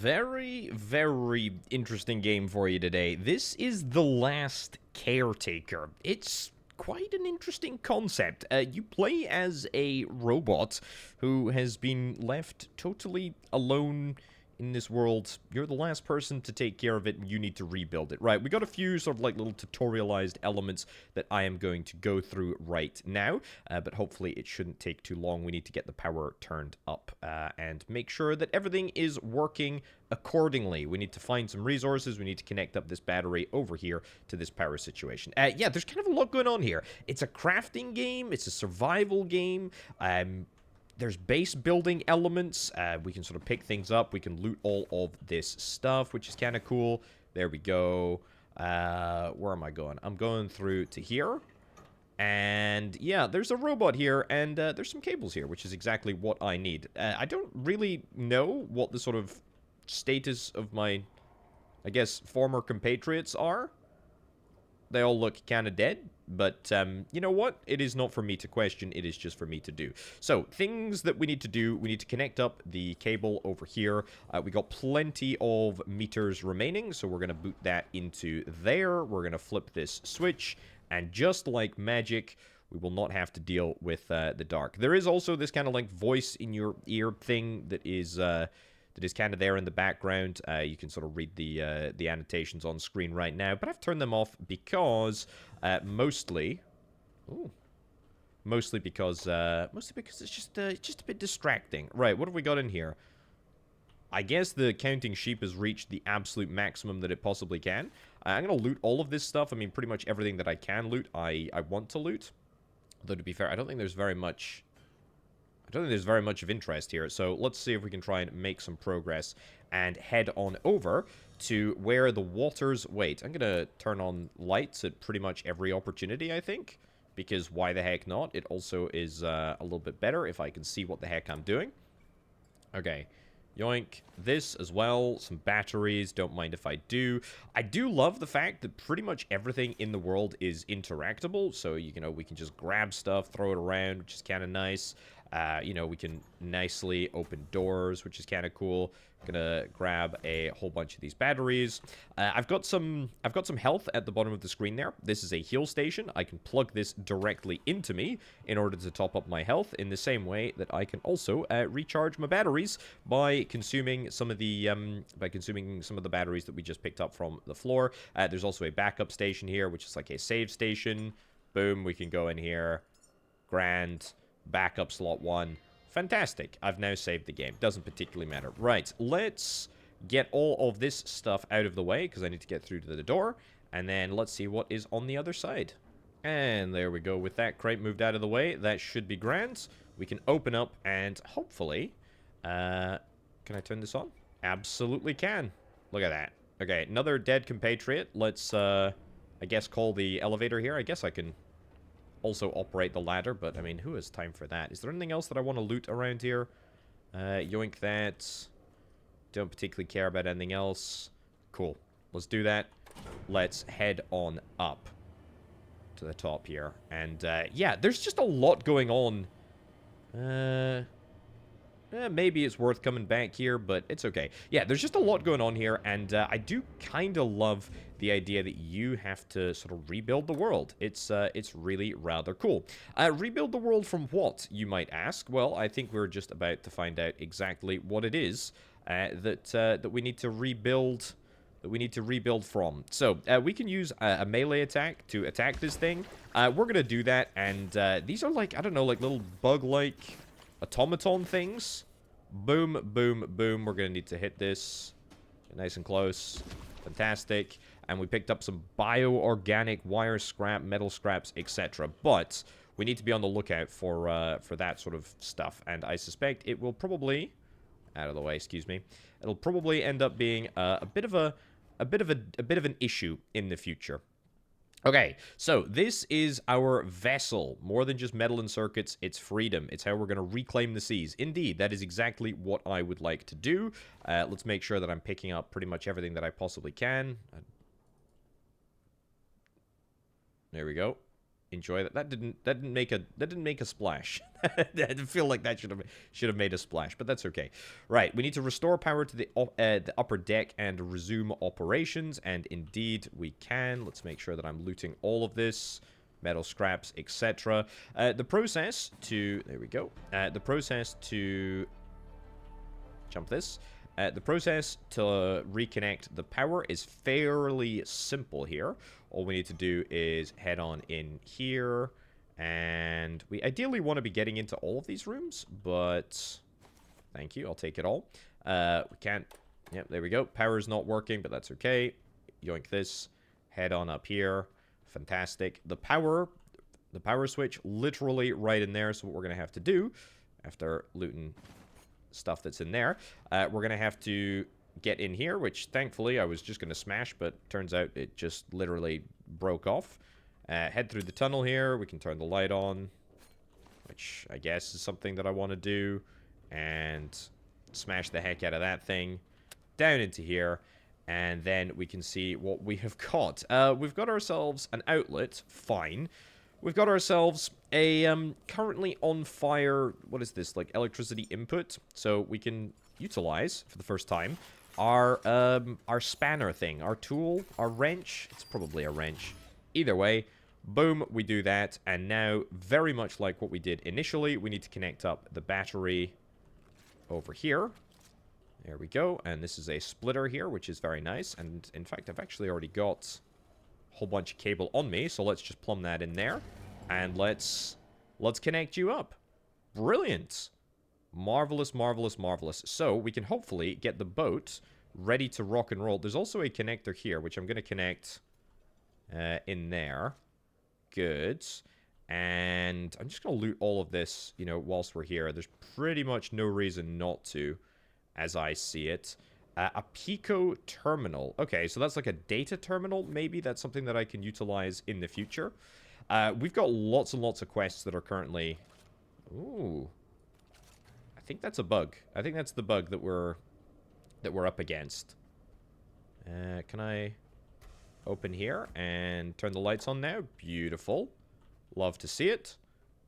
very, very interesting game for you today. This is The Last Caretaker. It's quite an interesting concept. You play as a robot who has been left totally alone in this world. You're the last person to take care of it, and you need to rebuild it. Right, we got a few sort of like little tutorialized elements that I am going to go through right now, but hopefully it shouldn't take too long. We need to get the power turned up and make sure that everything is working accordingly. We need to find some resources. We need to connect up this battery over here to this power situation. Yeah, there's kind of a lot going on here. It's a crafting game. It's a survival game. There's base building elements. We can sort of pick things up. We can loot all of this stuff, which is kind of cool. There we go. Where am I going? I'm going through to here. And yeah, there's a robot here, and there's some cables here, which is exactly what I need. I don't really know what the sort of status of my, I guess, former compatriots are. They all look kind of dead, but you know what? It is not for me to question, it is just for me to do. So, things that we need to do, we need to connect up the cable over here. We got plenty of meters remaining, so we're going to boot that into there. We're going to flip this switch, and just like magic, we will not have to deal with the dark. There is also this kind of like voice in your ear thing that is kind of there in the background. You can sort of read the annotations on screen right now, but I've turned them off because mostly because it's just a bit distracting. Right, what have we got in here? I guess the counting sheep has reached the absolute maximum that it possibly can. I'm gonna loot all of this stuff. I mean, pretty much everything that I can loot, I want to loot. Though to be fair, I don't think there's very much of interest here, so let's see if we can try and make some progress and head on over to where the waters wait. I'm going to turn on lights at pretty much every opportunity, I think, because why the heck not? It also is a little bit better if I can see what the heck I'm doing. Okay. Yoink. This as well. Some batteries. Don't mind if I do. I do love the fact that pretty much everything in the world is interactable. So, you know, we can just grab stuff, throw it around, which is kind of nice. You know, we can nicely open doors, which is kind of cool. Gonna grab a whole bunch of these batteries. I've got some health at the bottom of the screen there. This is a heal station. I can plug this directly into me in order to top up my health in the same way that I can also recharge my batteries by consuming some of the batteries that we just picked up from the floor. There's also a backup station here, which is like a save station. Boom, we can go in here. Grand. Backup slot 1. Fantastic. I've now saved the game. Doesn't particularly matter. Right, let's get all of this stuff out of the way, because I need to get through to the door. And then let's see what is on the other side. And there we go. With that crate moved out of the way, that should be grand. We can open up and hopefully... can I turn this on? Absolutely can. Look at that. Okay, another dead compatriot. Let's, I guess, call the elevator here. I guess I can... also operate the ladder, but I mean, who has time for that? Is there anything else that I want to loot around here? Yoink that. Don't particularly care about anything else. Cool. Let's do that. Let's head on up to the top here. And, yeah, there's just a lot going on. Maybe it's worth coming back here, but it's okay. Yeah, there's just a lot going on here, and I do kind of love the idea that you have to sort of rebuild the world. It's really rather cool. Rebuild the world from what, you might ask? Well, I think we're just about to find out exactly what it is that we need to rebuild. That we need to rebuild from. So, we can use a melee attack to attack this thing. We're going to do that, and these are like, I don't know, like little bug-like automaton things. Boom, boom, boom. We're going to need to hit this. Get nice and close. Fantastic. And we picked up some bio-organic wire scrap, metal scraps, etc. But we need to be on the lookout for that sort of stuff. And I suspect it will probably... out of the way, excuse me. It'll probably end up being a bit of an issue in the future. Okay, so this is our vessel. More than just metal and circuits, it's freedom. It's how we're going to reclaim the seas. Indeed, that is exactly what I would like to do. Let's make sure that I'm picking up pretty much everything that I possibly can. There we go. enjoy that. That didn't make a splash. I didn't feel like that should have made a splash, but that's okay. Right, we need to restore power to the upper deck and resume operations, and indeed we can. Let's make sure that I'm looting all of this. Metal scraps, etc. The process to... There we go. The process to... Jump this. The process to reconnect the power is fairly simple here. All we need to do is head on in here. And we ideally want to be getting into all of these rooms, but... Thank you, I'll take it all. We can't... Yep, there we go. Power's not working, but that's okay. Yoink this. Head on up here. Fantastic. The power switch literally right in there. So what we're going to have to do after looting stuff that's in there, we're going to have to get in here, which thankfully I was just going to smash, but turns out it just literally broke off. Head through the tunnel here. We can turn the light on, which I guess is something that I want to do, and smash the heck out of that thing. Down into here. And then we can see what we have got. We've got ourselves an outlet. Fine. We've got ourselves a currently on fire... What is this? Like electricity input. So we can utilize, for the first time, our spanner thing. Our tool. Our wrench. It's probably a wrench. Either way. Boom. We do that. And now, very much like what we did initially, we need to connect up the battery over here. There we go, and this is a splitter here, which is very nice, and in fact, I've actually already got a whole bunch of cable on me, so let's just plumb that in there, and let's connect you up. Brilliant. Marvelous, marvelous, marvelous. So, we can hopefully get the boat ready to rock and roll. There's also a connector here, which I'm going to connect in there. Good. And I'm just going to loot all of this, you know, whilst we're here. There's pretty much no reason not to, as I see it. A Pico terminal. Okay, so that's like a data terminal, maybe. That's something that I can utilize in the future. We've got lots and lots of quests that are currently... Ooh. I think that's a bug. I think that's the bug that we're up against. Can I open here and turn the lights on now? Beautiful. Love to see it.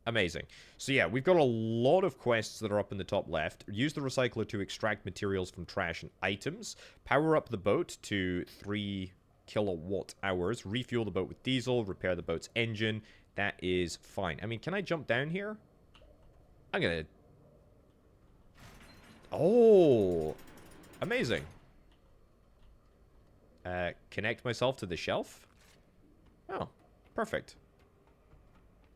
Amazing. So yeah, we've got a lot of quests that are up in the top left. Use the recycler to extract materials from trash and items. Power up the boat to 3 kilowatt hours. Refuel the boat with diesel. Repair the boat's engine. That is fine. I mean, can I jump down here? I'm gonna... Oh! Amazing. Connect myself to the shelf? Oh, perfect.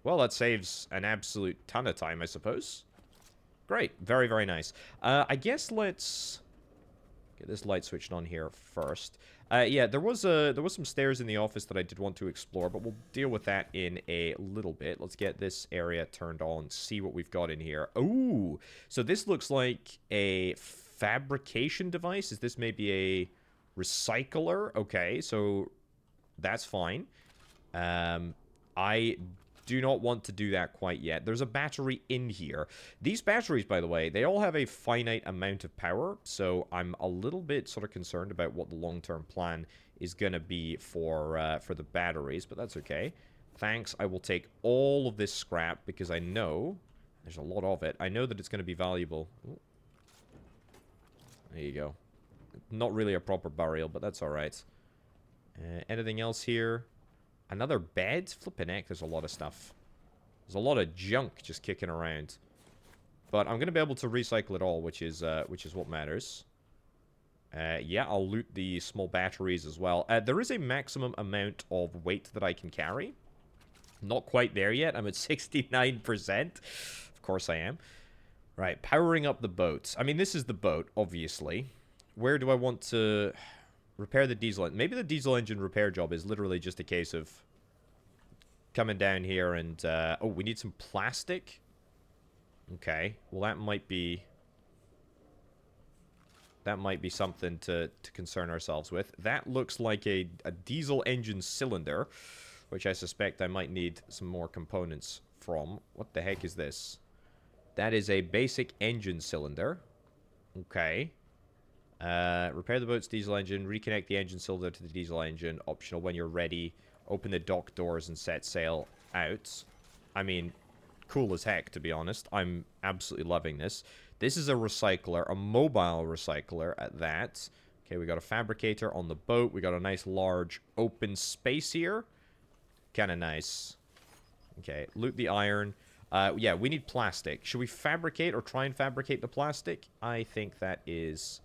Well, that saves an absolute ton of time, I suppose. Great. Very, very nice. I guess let's get this light switched on here first. Yeah, there was some stairs in the office that I did want to explore, but we'll deal with that in a little bit. Let's get this area turned on, see what we've got in here. Ooh! So this looks like a fabrication device. Is this maybe a recycler? Okay, so that's fine. I do not want to do that quite yet. There's a battery in here. These batteries, by the way, they all have a finite amount of power, so I'm a little bit sort of concerned about what the long-term plan is going to be for the batteries, but that's okay. Thanks. I will take all of this scrap because I know there's a lot of it. I know that it's going to be valuable. Ooh. There you go. Not really a proper burial, but that's all right. Anything else here? Another bed? Flippin' heck, there's a lot of stuff. There's a lot of junk just kicking around. But I'm going to be able to recycle it all, which is what matters. Yeah, I'll loot the small batteries as well. There is a maximum amount of weight that I can carry. Not quite there yet. I'm at 69%. Of course I am. Right, powering up the boat. I mean, this is the boat, obviously. Where do I want to... repair the diesel engine? Maybe the diesel engine repair job is literally just a case of coming down here and... oh, we need some plastic? Okay. Well, that might be... that might be something to concern ourselves with. That looks like a diesel engine cylinder, which I suspect I might need some more components from. What the heck is this? That is a basic engine cylinder. Okay. Repair the boat's diesel engine. Reconnect the engine cylinder to the diesel engine. Optional when you're ready. Open the dock doors and set sail. out. I mean, cool as heck, to be honest. I'm absolutely loving this. This is a recycler, a mobile recycler at that. Okay, we got a fabricator on the boat. We got a nice large open space here. Kind of nice. Okay, loot the iron. Yeah, we need plastic. Should we fabricate or try and fabricate the plastic? I think that is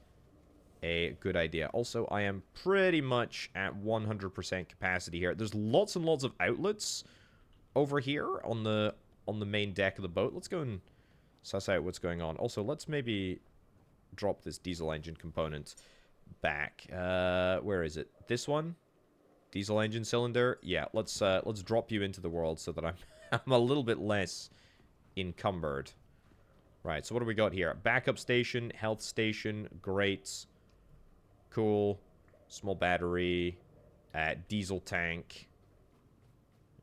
a good idea. Also, I am pretty much at 100% capacity here. There's lots and lots of outlets over here on the main deck of the boat. Let's go and suss out what's going on. Also, let's maybe drop this diesel engine component back. Where is it? This one? Diesel engine cylinder? Yeah, let's drop you into the world so that I'm a little bit less encumbered. Right, so what do we got here? Backup station, health station, great. Cool. Small battery. Diesel tank.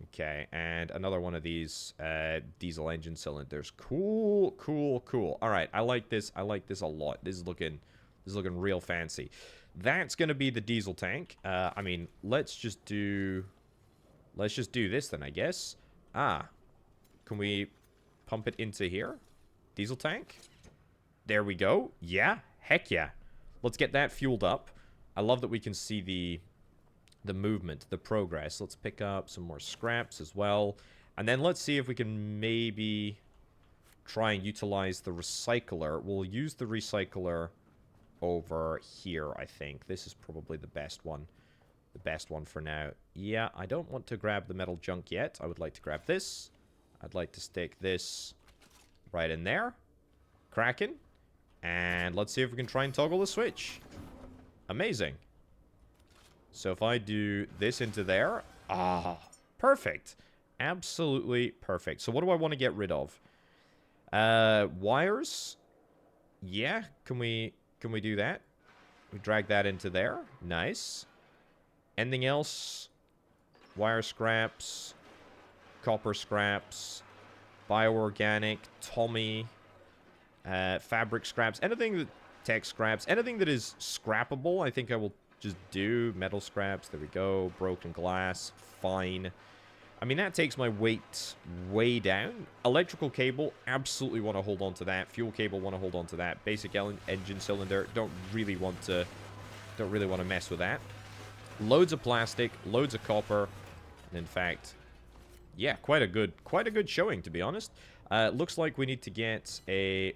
Okay, and another one of these diesel engine cylinders. Cool, cool, cool. All right, I like this. I like this a lot. This is looking real fancy. That's gonna be the diesel tank. I mean, let's just do this then, I guess. Can we pump it into here? Diesel tank. There we go. Yeah, heck yeah. Let's get that fueled up. I love that we can see the movement, the progress. Let's pick up some more scraps as well. And then let's see if we can maybe try and utilize the recycler. We'll use the recycler over here, I think. This is probably the best one. The best one for now. Yeah, I don't want to grab the metal junk yet. I would like to grab this. I'd like to stick this right in there. Cracking. And let's see if we can try and toggle the switch. Amazing. So if I do this into there. Perfect. Absolutely perfect. So what do I want to get rid of? Wires. Yeah, can we do that? We drag that into there. Nice. Anything else? Wire scraps. Copper scraps. Bioorganic. Tommy. Fabric scraps. Anything that... Tech scraps. Anything that is scrappable, I think I will just do. Metal scraps. There we go. Broken glass. Fine. I mean, that takes my weight way down. Electrical cable, absolutely want to hold on to that. Fuel cable, want to hold on to that. Basic engine cylinder, don't really want to mess with that. Loads of plastic, loads of copper, and in fact, yeah, quite a good showing, to be honest. Looks like we need to get a...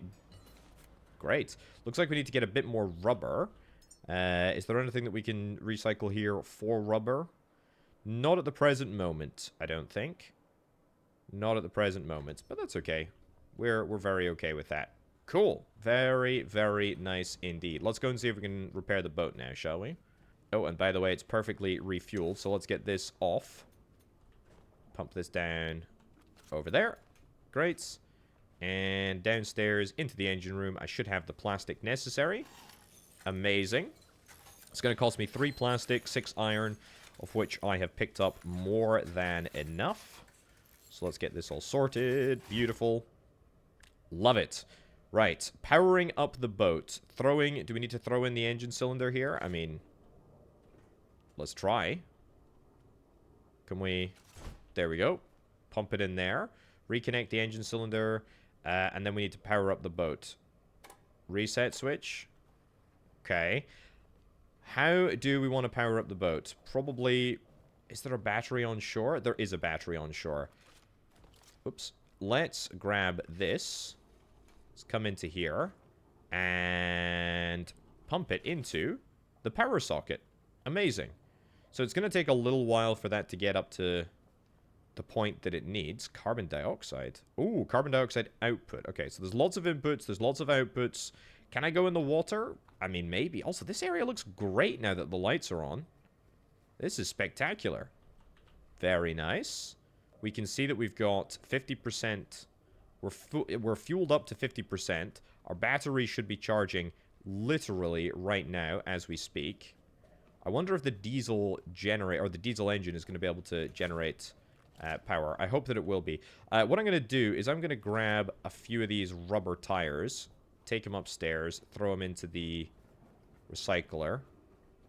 Great. Looks like we need to get a bit more rubber. Is there anything that we can recycle here for rubber? Not at the present moment, I don't think. Not at the present moment, but that's okay. We're very okay with that. Cool. Very, very nice indeed. Let's go and see if we can repair the boat now, shall we? Oh, and by the way, it's perfectly refueled, so let's get this off. Pump this down over there. Great. And downstairs into the engine room. I should have the plastic necessary. Amazing. It's going to cost me 3 plastic, 6 iron, of which I have picked up more than enough. So let's get this all sorted. Beautiful. Love it. Right. Powering up the boat. Do we need to throw in the engine cylinder here? I mean, let's try. Can we... There we go. Pump it in there. Reconnect the engine cylinder. And then we need to power up the boat. Reset switch. Okay. How do we want to power up the boat? Probably... Is there a battery on shore? There is a battery on shore. Oops. Let's grab this. Let's come into here. And pump it into the power socket. Amazing. So it's going to take a little while for that to get up to the point that it needs. Carbon dioxide. Ooh, carbon dioxide output. Okay, so there's lots of inputs. There's lots of outputs. Can I go in the water? I mean, maybe. Also, this area looks great now that the lights are on. This is spectacular. Very nice. We can see that we've got 50%. We're fueled up to 50%. Our battery should be charging literally right now as we speak. I wonder if the diesel engine is going to be able to generate power. I hope that it will be. What I'm going to do is I'm going to grab a few of these rubber tires, take them upstairs, throw them into the recycler,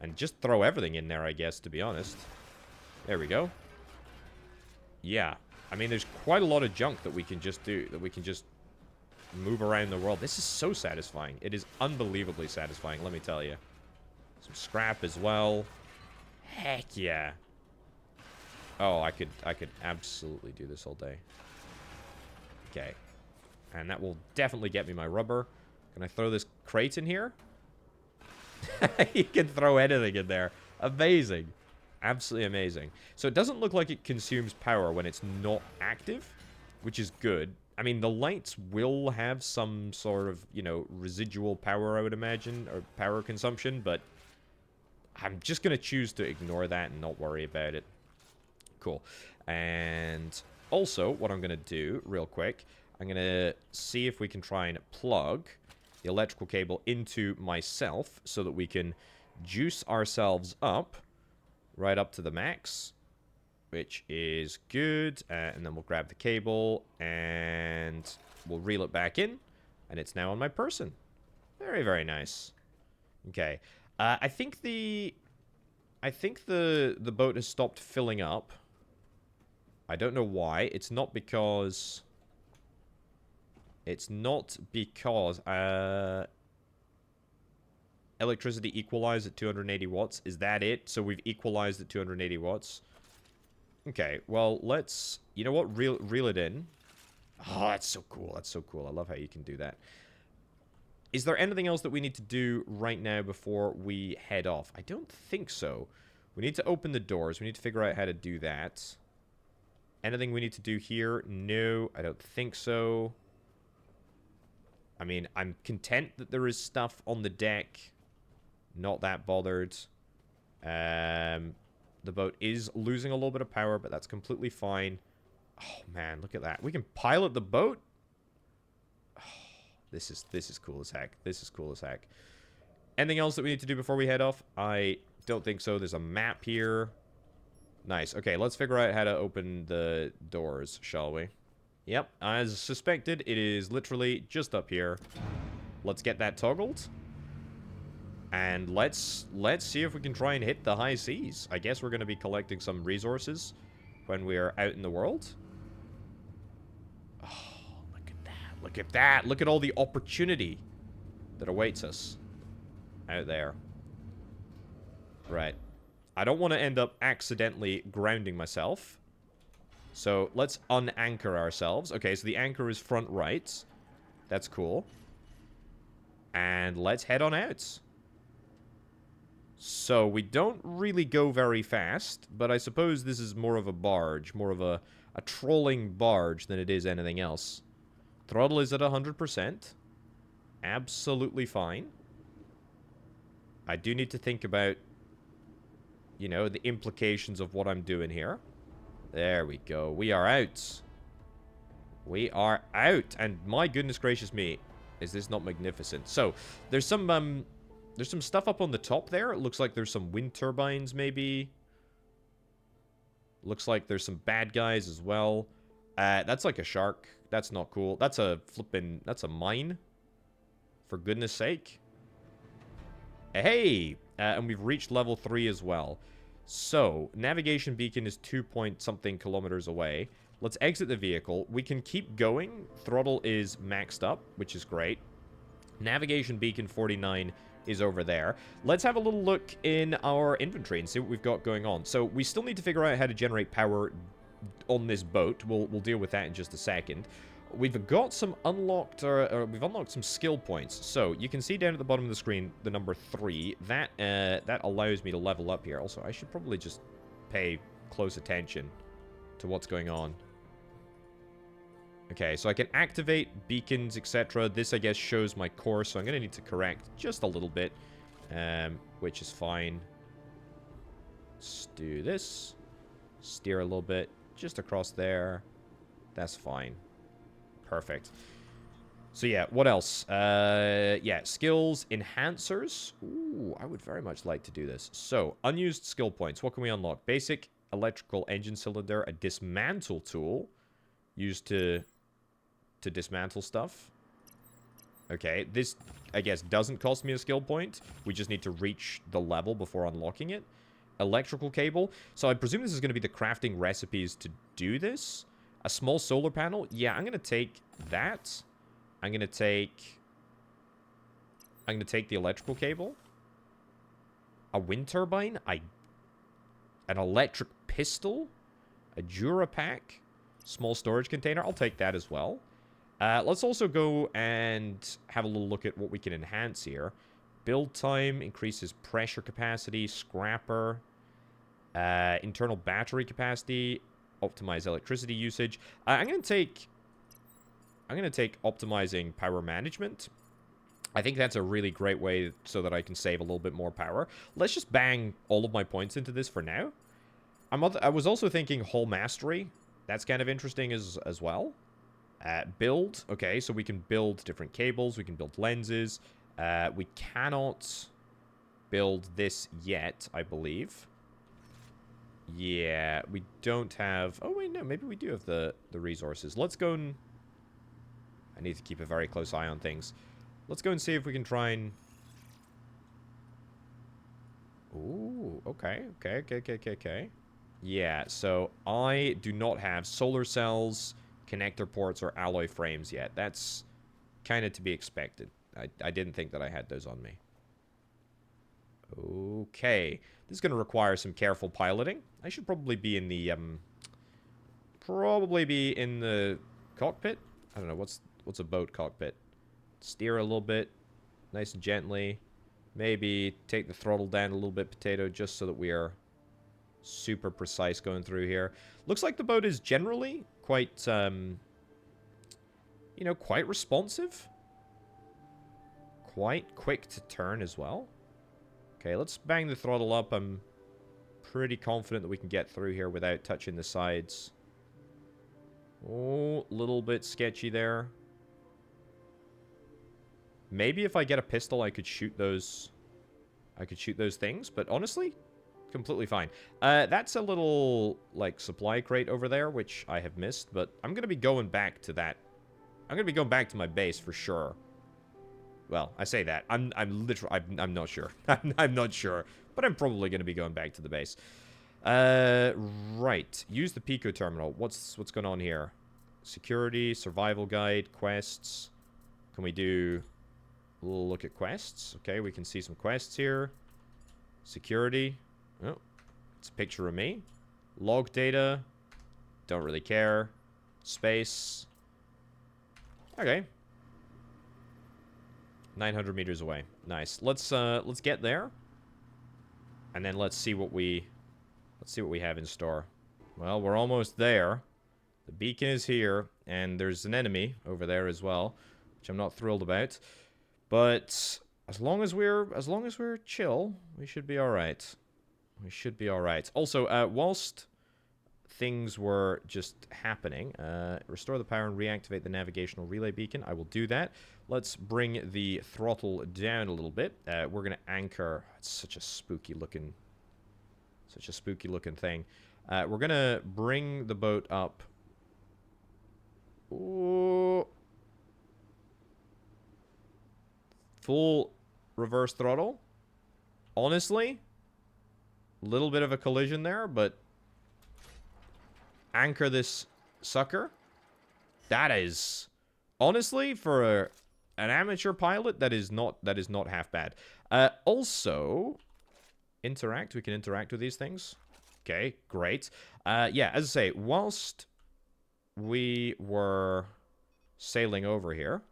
and just throw everything in there, I guess, to be honest. There we go. Yeah. I mean, there's quite a lot of junk that we can just do, that we can just move around the world. This is so satisfying. It is unbelievably satisfying, let me tell you. Some scrap as well. Heck yeah. Oh, I could absolutely do this all day. Okay. And that will definitely get me my rubber. Can I throw this crate in here? You can throw anything in there. Amazing. Absolutely amazing. So it doesn't look like it consumes power when it's not active, which is good. I mean, the lights will have some sort of, you know, residual power, I would imagine, or power consumption, but I'm just going to choose to ignore that and not worry about it. Cool. And also, what I'm going to do, real quick, I'm going to see if we can try and plug the electrical cable into myself so that we can juice ourselves up right up to the max, which is good. And then we'll grab the cable and we'll reel it back in, and it's now on my person. Very, very nice. Okay. I think the boat has stopped filling up. I don't know why. It's not because electricity equalized at 280 watts. Is that it? So we've equalized at 280 watts. Okay, well, let's, you know what? Reel it in. Oh, that's so cool. That's so cool. I love how you can do that. Is there anything else that we need to do right now before we head off? I don't think so. We need to open the doors. We need to figure out how to do that. Anything we need to do here? No, I don't think so. I mean, I'm content that there is stuff on the deck. Not that bothered. The boat is losing a little bit of power, but that's completely fine. Oh, man, look at that. We can pilot the boat. Oh, this is cool as heck. This is cool as heck. Anything else that we need to do before we head off? I don't think so. There's a map here. Nice. Okay, let's figure out how to open the doors, shall we? Yep, as suspected, it is literally just up here. Let's get that toggled. And let's see if we can try and hit the high seas. I guess we're going to be collecting some resources when we're out in the world. Oh, look at that. Look at that. Look at all the opportunity that awaits us out there. Right. I don't want to end up accidentally grounding myself. So let's unanchor ourselves. Okay, so the anchor is front right. That's cool. And let's head on out. So we don't really go very fast, but I suppose this is more of a barge, more of a trolling barge than it is anything else. Throttle is at 100%. Absolutely fine. I do need to think about, you know, the implications of what I'm doing here. There we go. We are out. We are out. And my goodness gracious me, is this not magnificent? So, there's some stuff up on the top there. It looks like there's some wind turbines, maybe. Looks like there's some bad guys as well. That's like a shark. That's not cool. That's a mine. For goodness sake. Hey! And we've reached level 3 as well. So, navigation beacon is 2-point-something kilometers away. Let's exit the vehicle. We can keep going. Throttle is maxed up, which is great. Navigation beacon 49 is over there. Let's have a little look in our inventory and see what we've got going on. So, we still need to figure out how to generate power on this boat. We'll deal with that in just a second. We've got some unlocked, we've unlocked some skill points. So, you can see down at the bottom of the screen, the number 3. That allows me to level up here. Also, I should probably just pay close attention to what's going on. Okay, so I can activate beacons, etc. This, I guess, shows my course, so I'm going to need to correct just a little bit, which is fine. Let's do this. Steer a little bit, just across there. That's fine. Perfect. So yeah, what else? Yeah, skills enhancers. Ooh, I would very much like to do this. So, unused skill points. What can we unlock? Basic electrical engine cylinder, a dismantle tool used to dismantle stuff. Okay, this, I guess, doesn't cost me a skill point. We just need to reach the level before unlocking it. Electrical cable. So I presume this is going to be the crafting recipes to do this. A small solar panel? Yeah, I'm going to take that. I'm going to take the electrical cable. A wind turbine? An electric pistol? A Durapack? Small storage container? I'll take that as well. Let's also go and have a little look at what we can enhance here. Build time increases pressure capacity, scrapper, internal battery capacity, optimize electricity usage. I'm gonna take optimizing power management. I think that's a really great way so that I can save a little bit more power. Let's just bang all of my points into this for now. I was also thinking hull mastery. That's kind of interesting as well. Build. Okay, so we can build different cables. We can build lenses. We cannot build this yet, I believe. Yeah, we don't have... Oh, wait, no. Maybe we do have the resources. Let's go and... I need to keep a very close eye on things. Let's go and see if we can try and... Ooh, okay. Yeah, so I do not have solar cells, connector ports, or alloy frames yet. That's kind of to be expected. I didn't think that I had those on me. Okay. This is going to require some careful piloting. I should probably be in the, cockpit. I don't know, what's a boat cockpit? Steer a little bit, nice and gently. Maybe take the throttle down a little bit, Potato, just so that we are super precise going through here. Looks like the boat is generally quite, quite responsive. Quite quick to turn as well. Okay, let's bang the throttle up. I'm pretty confident that we can get through here without touching the sides. Oh, a little bit sketchy there. Maybe if I get a pistol, I could shoot those... things, but honestly, completely fine. That's a little, like, supply crate over there, which I have missed, but I'm going to be going back to that. I'm going to be going back to my base for sure. Well, I say that. I'm not sure. I'm not sure, but I'm probably going to be going back to the base. Right. Use the Pico terminal. What's going on here? Security, survival guide, quests. Can we do... We'll look at quests. Okay, we can see some quests here. Security. Oh, it's a picture of me. Log data. Don't really care. Space. Okay. 900 meters away. Nice. Let's get there. And then let's see what we have in store. Well, we're almost there. The beacon is here, and there's an enemy over there as well, which I'm not thrilled about. But as long as we're chill, we should be all right. We should be all right. Also, whilst things were just happening, restore the power and reactivate the navigational relay beacon. I will do that. Let's bring the throttle down a little bit. We're gonna anchor. It's such a spooky looking thing. We're gonna bring the boat up. Ooh. Full reverse throttle. Honestly, a little bit of a collision there, but anchor this sucker. That is, honestly, for an amateur pilot, that is not half bad. Also, interact. We can interact with these things. Okay, great. Yeah, as I say, whilst we were sailing over here.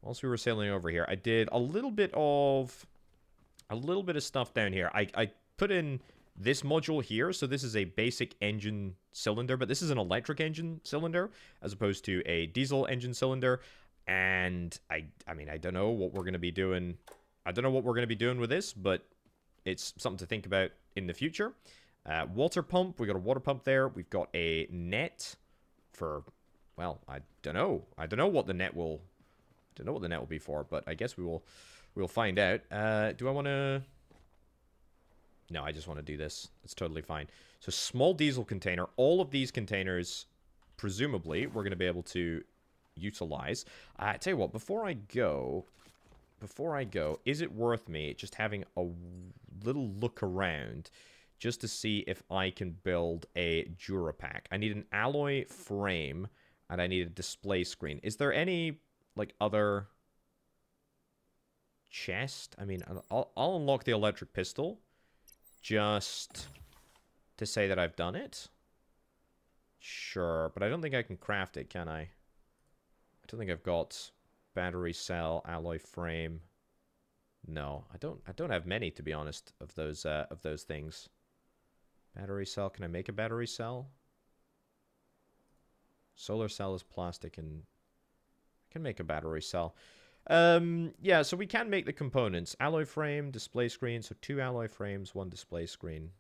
I did a little bit of stuff down here. I put in this module here, so this is a basic engine cylinder, but this is an electric engine cylinder as opposed to a diesel engine cylinder. And I mean, I don't know what we're going to be doing. I don't know what we're going to be doing with this, but it's something to think about in the future. Water pump. We got a water pump there. We've got a net for, well, I don't know. I don't know what the net will be for, but I guess we'll find out. Do I want to... No, I just want to do this. It's totally fine. So small diesel container. All of these containers, presumably, we're going to be able to utilize. I tell you what, before I go, is it worth me just having a little look around just to see if I can build a Durapack. I need an alloy frame, and I need a display screen. Is there any, like, other chest? I mean, I'll unlock the electric pistol just to say that I've done it. Sure, but I don't think I can craft it, can I? I don't think I've got battery cell, alloy frame. No, I don't have many, to be honest, of those things. Battery cell, can I make a battery cell? Solar cell is plastic, and I can make a battery cell. Yeah, so we can make the components. Alloy frame, display screen, so 2 alloy frames, 1 display screen.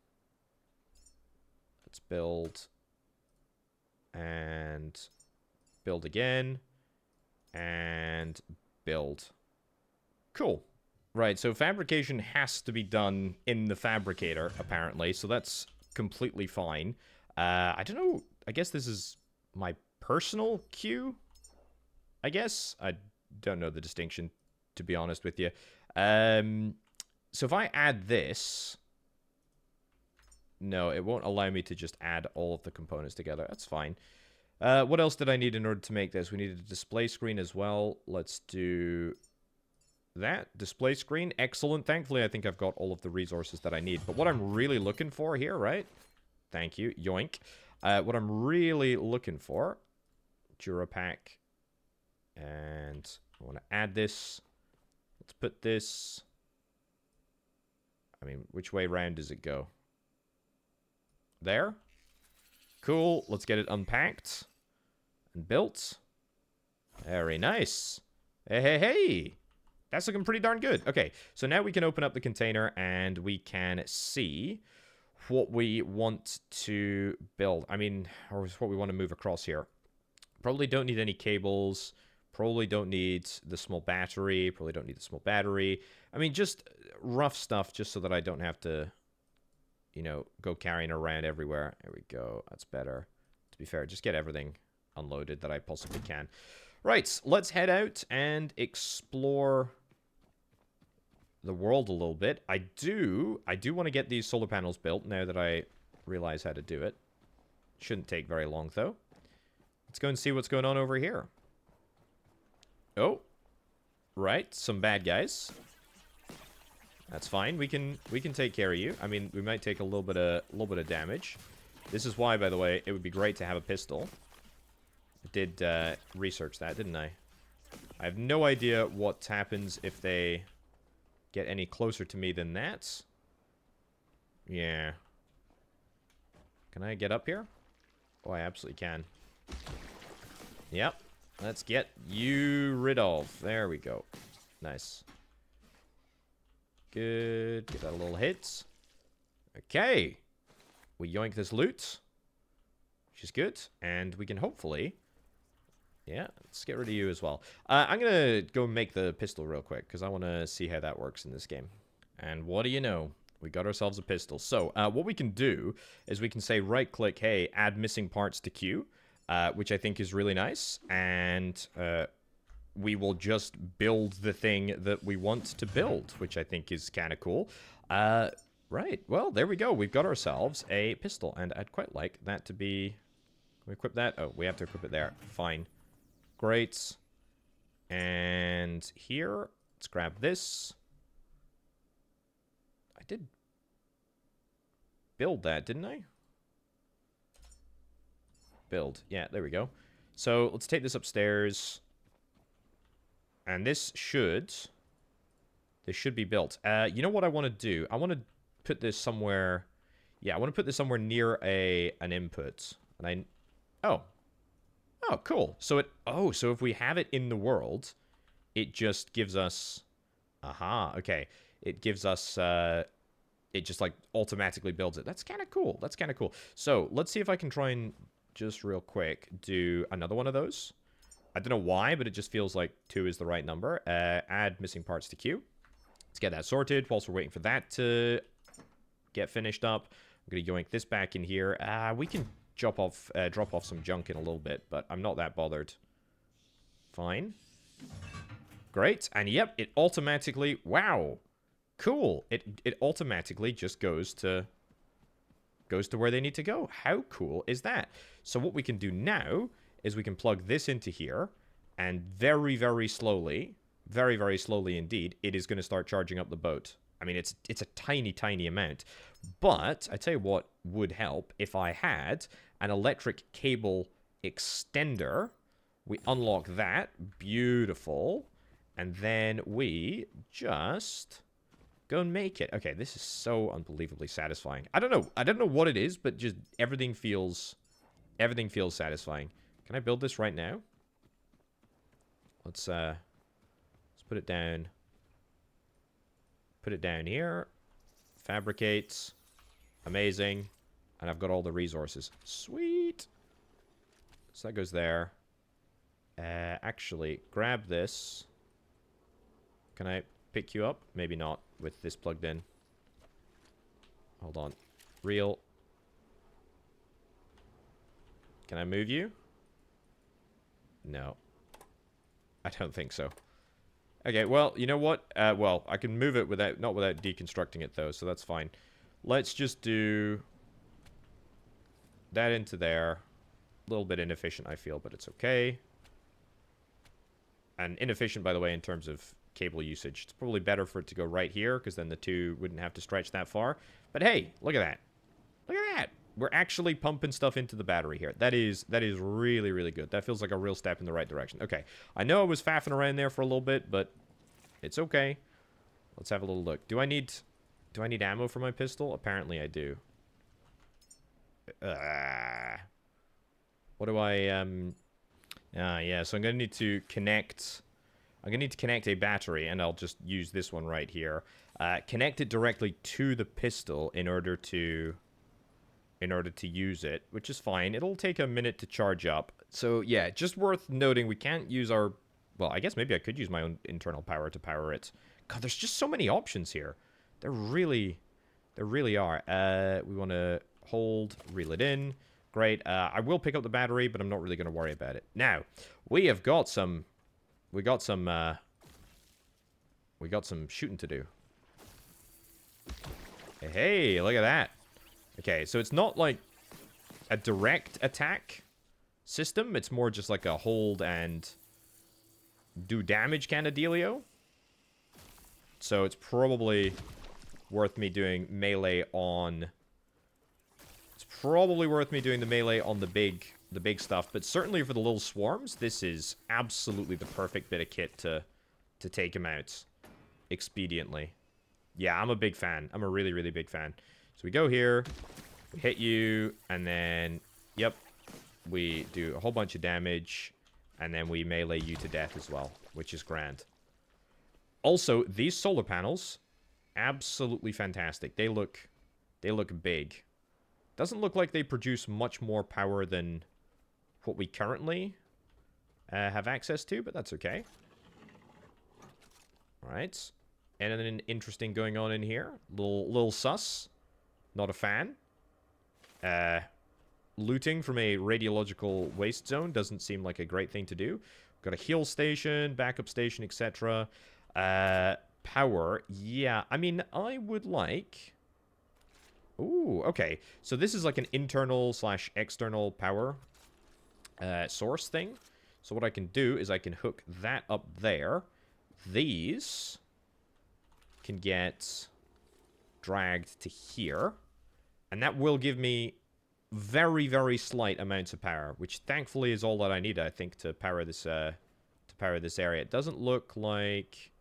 Let's build. And build again. And build. Cool. Right, so fabrication has to be done in the fabricator, apparently, so that's completely fine. I don't know, I guess this is my personal queue, I guess? I don't know the distinction, to be honest with you. So if I add this... No, it won't allow me to just add all of the components together. That's fine. What else did I need in order to make this? We needed a display screen as well. Let's do... that display screen, excellent. Thankfully, I think I've got all of the resources that I need. But what I'm really looking for here, right? Thank you, yoink. What I'm really looking for, Durapack, and I want to add this. Let's put this. I mean, which way round does it go? There. Cool. Let's get it unpacked and built. Very nice. Hey, hey, hey. That's looking pretty darn good. Okay, so now we can open up the container and we can see what we want to build. I mean, or what we want to move across here. Probably don't need any cables. Probably don't need the small battery. Probably don't need the small battery. I mean, just rough stuff just so that I don't have to, you know, go carrying around everywhere. There we go. That's better. To be fair, just get everything unloaded that I possibly can. Right, let's head out and explore the world a little bit. I do want to get these solar panels built now that I realize how to do it. Shouldn't take very long, though. Let's go and see what's going on over here. Oh, right, some bad guys. That's fine. We can take care of you. I mean, we might take a little bit of damage. This is why, by the way, it would be great to have a pistol. I did research that, didn't I? I have no idea what happens if they get any closer to me than that. Yeah. Can I get up here? Oh, I absolutely can. Yep. Let's get you rid of. There we go. Nice. Good. Get that little hit. Okay. We yoink this loot, which is good. And we can hopefully... Yeah, let's get rid of you as well. I'm going to go make the pistol real quick, because I want to see how that works in this game. And what do you know? We got ourselves a pistol. So, what we can do is we can say right-click, hey, add missing parts to queue, which I think is really nice. And we will just build the thing that we want to build, which I think is kind of cool. Right, well, there we go. We've got ourselves a pistol, and I'd quite like that to be... Can we equip that? Oh, we have to equip it there. Fine. Great. And here, let's grab this. I did build that, didn't I? Build. Yeah, there we go. So let's take this upstairs. And this should be built. You know what I want to do? I want to put this somewhere... Yeah, I want to put this somewhere near an input. And Oh, cool. So so if we have it in the world, it just gives us... Aha, okay. It gives us... it just, like, automatically builds it. That's kind of cool. That's kind of cool. So, let's see if I can try and, just real quick, do another one of those. I don't know why, but it just feels like 2 is the right number. Add missing parts to queue. Let's get that sorted whilst we're waiting for that to get finished up. I'm going to yoink this back in here. We can drop off some junk in a little bit, but I'm not that bothered. Fine. Great. And yep, it automatically... Wow. Cool. It automatically just goes to goes to where they need to go. How cool is that? So what we can do now is we can plug this into here, and very, very slowly, very, very slowly indeed, it is going to start charging up the boat. I mean, it's a tiny, tiny amount. But I tell you what would help if I had an electric cable extender. We unlock that. Beautiful. And then we just go and make it. Okay, this is so unbelievably satisfying. I don't know what it is, but just everything feels satisfying. Can I build this right now? Let's put it down. Put it down here. Fabricates. Amazing. And I've got all the resources. Sweet. So that goes there. Actually, grab this. Can I pick you up? Maybe not with this plugged in. Hold on. Real. Can I move you? No. I don't think so. Okay, well, you know what? Well, I can move it without, not without deconstructing it, though, so that's fine. Let's just do that into there. A little bit inefficient, I feel, but it's okay. And inefficient, by the way, in terms of cable usage. It's probably better for it to go right here, because then the two wouldn't have to stretch that far. But hey, look at that. Look at that. We're actually pumping stuff into the battery here. That is really, really good. That feels like a real step in the right direction. Okay. I know I was faffing around there for a little bit, but it's okay. Let's have a little look. Do I need ammo for my pistol? Apparently I do. What do I, yeah, so I'm going to need to connect... I'm going to need to connect a battery, and I'll just use this one right here. Connect it directly to the pistol in order to use it, which is fine. It'll take a minute to charge up. So, yeah, just worth noting, we can't use our... Well, I guess maybe I could use my own internal power to power it. God, there's just so many options here. There really are. We want to hold, reel it in. Great. I will pick up the battery, but I'm not really going to worry about it. Now, we got some shooting to do. Hey, look at that. Okay, so it's not like a direct attack system. It's more just like a hold and do damage kind of dealio. So it's probably worth me doing melee on... It's probably worth me doing the melee on the big stuff. But certainly for the little swarms, this is absolutely the perfect bit of kit to take them out expediently. Yeah, I'm a big fan. I'm a really, really big fan. So we go here, we hit you, and then, yep, we do a whole bunch of damage, and then we melee you to death as well, which is grand. Also, these solar panels, absolutely fantastic. They look big. Doesn't look like they produce much more power than what we currently have access to, but that's okay. All right. Anything interesting going on in here? Little sus. Not a fan. Looting from a radiological waste zone doesn't seem like a great thing to do. Got a heal station, backup station, etc. Power. Yeah, I mean, I would like... Ooh, okay. So this is like an internal / external power source thing. So what I can do is I can hook that up there. These can get dragged to here. And that will give me very, very slight amounts of power, which thankfully is all that I need, I think, to power this area. It doesn't look like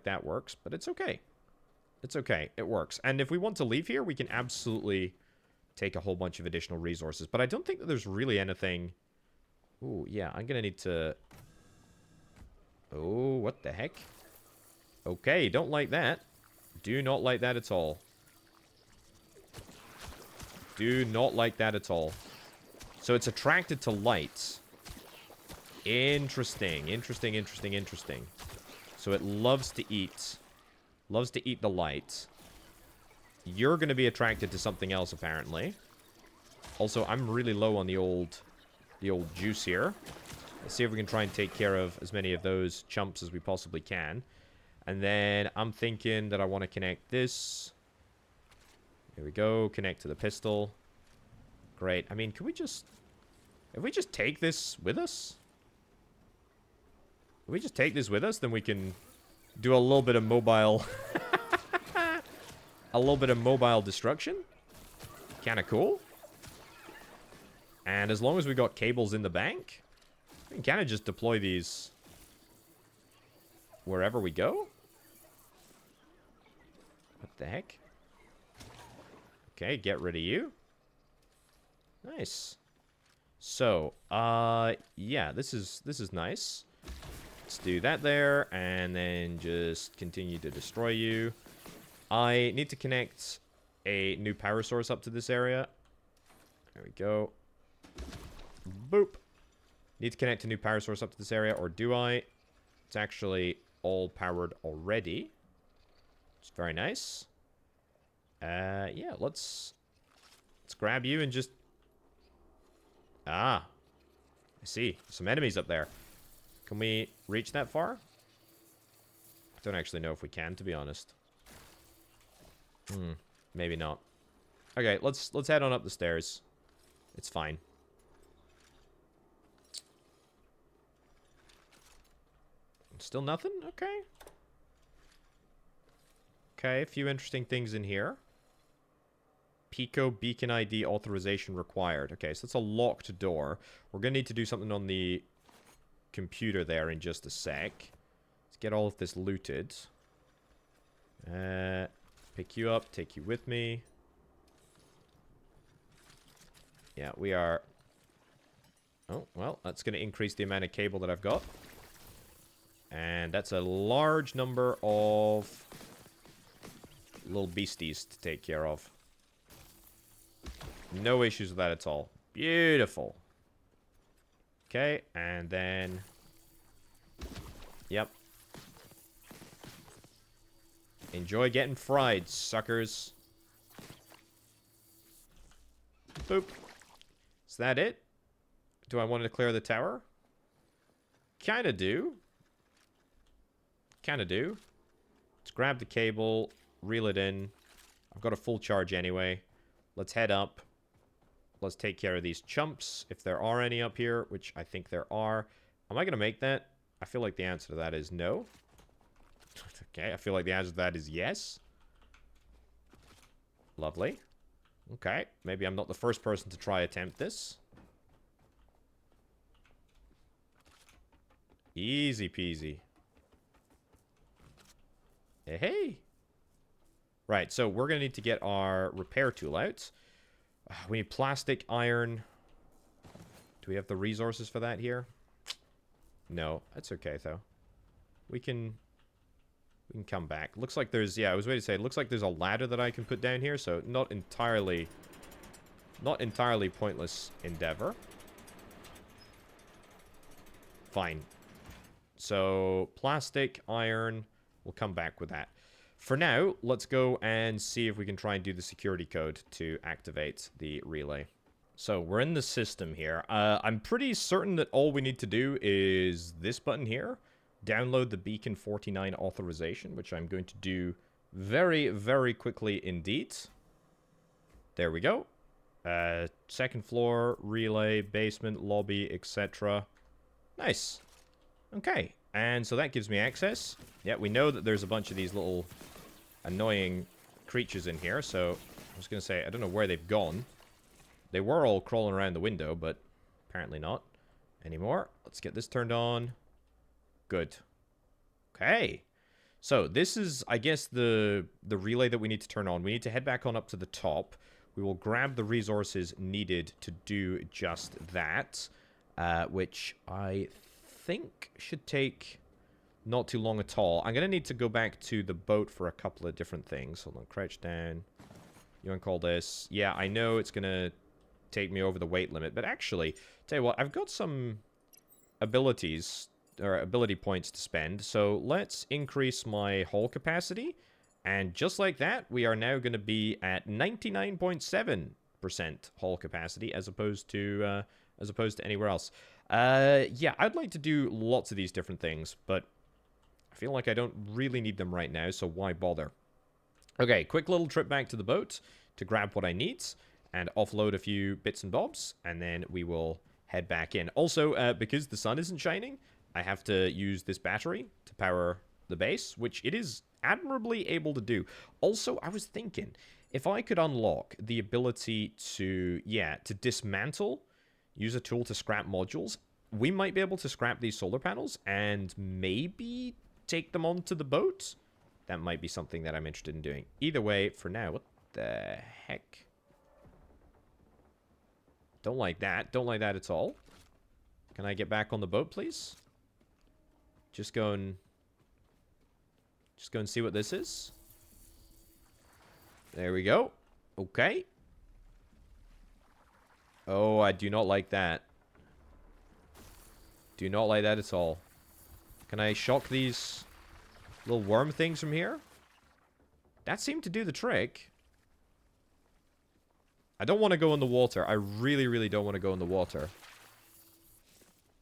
that works, but it's okay. It's okay. It works. And if we want to leave here, we can absolutely take a whole bunch of additional resources. But I don't think that there's really anything... Ooh, yeah, I'm gonna need to... Oh, what the heck? Okay, don't like that. Do not like that at all. Do not like that at all. So it's attracted to light. Interesting. Interesting, interesting, interesting. So it loves to eat. Loves to eat the light. You're going to be attracted to something else, apparently. Also, I'm really low on the old juice here. Let's see if we can try and take care of as many of those chumps as we possibly can. And then I'm thinking that I want to connect this Here we go. Connect to the pistol. Great. I mean, can we just... If we just take this with us? If we just take this with us, then we can do a little bit of mobile... a little bit of mobile destruction. Kind of cool. And as long as we got cables in the bank, we can kind of just deploy these wherever we go. What the heck? Okay, get rid of you. Nice. So, yeah, this is nice. Let's do that there, and then just continue to destroy you. I need to connect a new power source up to this area. There we go. Boop. Need to connect a new power source up to this area, or do I? It's actually all powered already. It's very nice. Yeah, let's grab you and just... Ah. I see. Some enemies up there. Can we reach that far? I don't actually know if we can, to be honest. Maybe not. Okay, let's head on up the stairs. It's fine. Still nothing? Okay. Okay, a few interesting things in here. Pico beacon ID authorization required. Okay, so that's a locked door. We're going to need to do something on the computer there in just a sec. Let's get all of this looted. Pick you up, take you with me. Yeah, we are... Oh, well, that's going to increase the amount of cable that I've got. And that's a large number of little beasties to take care of. No issues with that at all. Beautiful. Okay, and then... Yep. Enjoy getting fried, suckers. Boop. Is that it? Do I want to clear the tower? Kinda do. Kinda do. Let's grab the cable, reel it in. I've got a full charge anyway. Let's head up. Let's take care of these chumps, if there are any up here, which I think there are. Am I going to make that? I feel like the answer to that is no. Okay, I feel like the answer to that is yes. Lovely. Okay, maybe I'm not the first person to try attempt this. Easy peasy. Hey, hey. Right, so we're going to need to get our repair tool out. We need plastic, iron. Do we have the resources for that here? No, that's okay, though. We can come back. Looks like there's... Yeah, I was waiting to say, it looks like there's a ladder that I can put down here, so not entirely pointless endeavor. Fine. So, plastic, iron... We'll come back with that. For now, let's go and see if we can try and do the security code to activate the relay. So, we're in the system here. I'm pretty certain that all we need to do is this button here. Download the Beacon 49 authorization, which I'm going to do very, very quickly indeed. There we go. Second floor, relay, basement, lobby, etc. Nice. Okay. And so that gives me access. Yeah, we know that there's a bunch of these little annoying creatures in here. So I was going to say, I don't know where they've gone. They were all crawling around the window, but apparently not anymore. Let's get this turned on. Good. Okay. So this is, I guess, the relay that we need to turn on. We need to head back on up to the top. We will grab the resources needed to do just that, which I think should take not too long at all. I'm going to need to go back to the boat for a couple of different things. Hold on, crouch down. You want to call this? Yeah, I know it's going to take me over the weight limit, but actually, tell you what, I've got some abilities, or ability points to spend, so let's increase my hull capacity, and just like that, we are now going to be at 99.7% hull capacity, as opposed to anywhere else. Yeah, I'd like to do lots of these different things, but I feel like I don't really need them right now, so why bother? Okay, quick little trip back to the boat. to grab what I need and offload a few bits and bobs, and then we will head back in. Also, because the sun isn't shining, I have to use this battery to power the base, which it is admirably able to do. Also, I was thinking, if I could unlock the ability to, to dismantle, use a tool to scrap modules, we might be able to scrap these solar panels and maybe take them onto the boat. That might be something that I'm interested in doing. Either way, for now, what the heck? Don't like that. Don't like that at all. Can I get back on the boat, please? Just go and see what this is. There we go. Okay. Oh, I do not like that. Do not like that at all. Can I shock these little worm things from here? That seemed to do the trick. I don't want to go in the water. I really, really don't want to go in the water.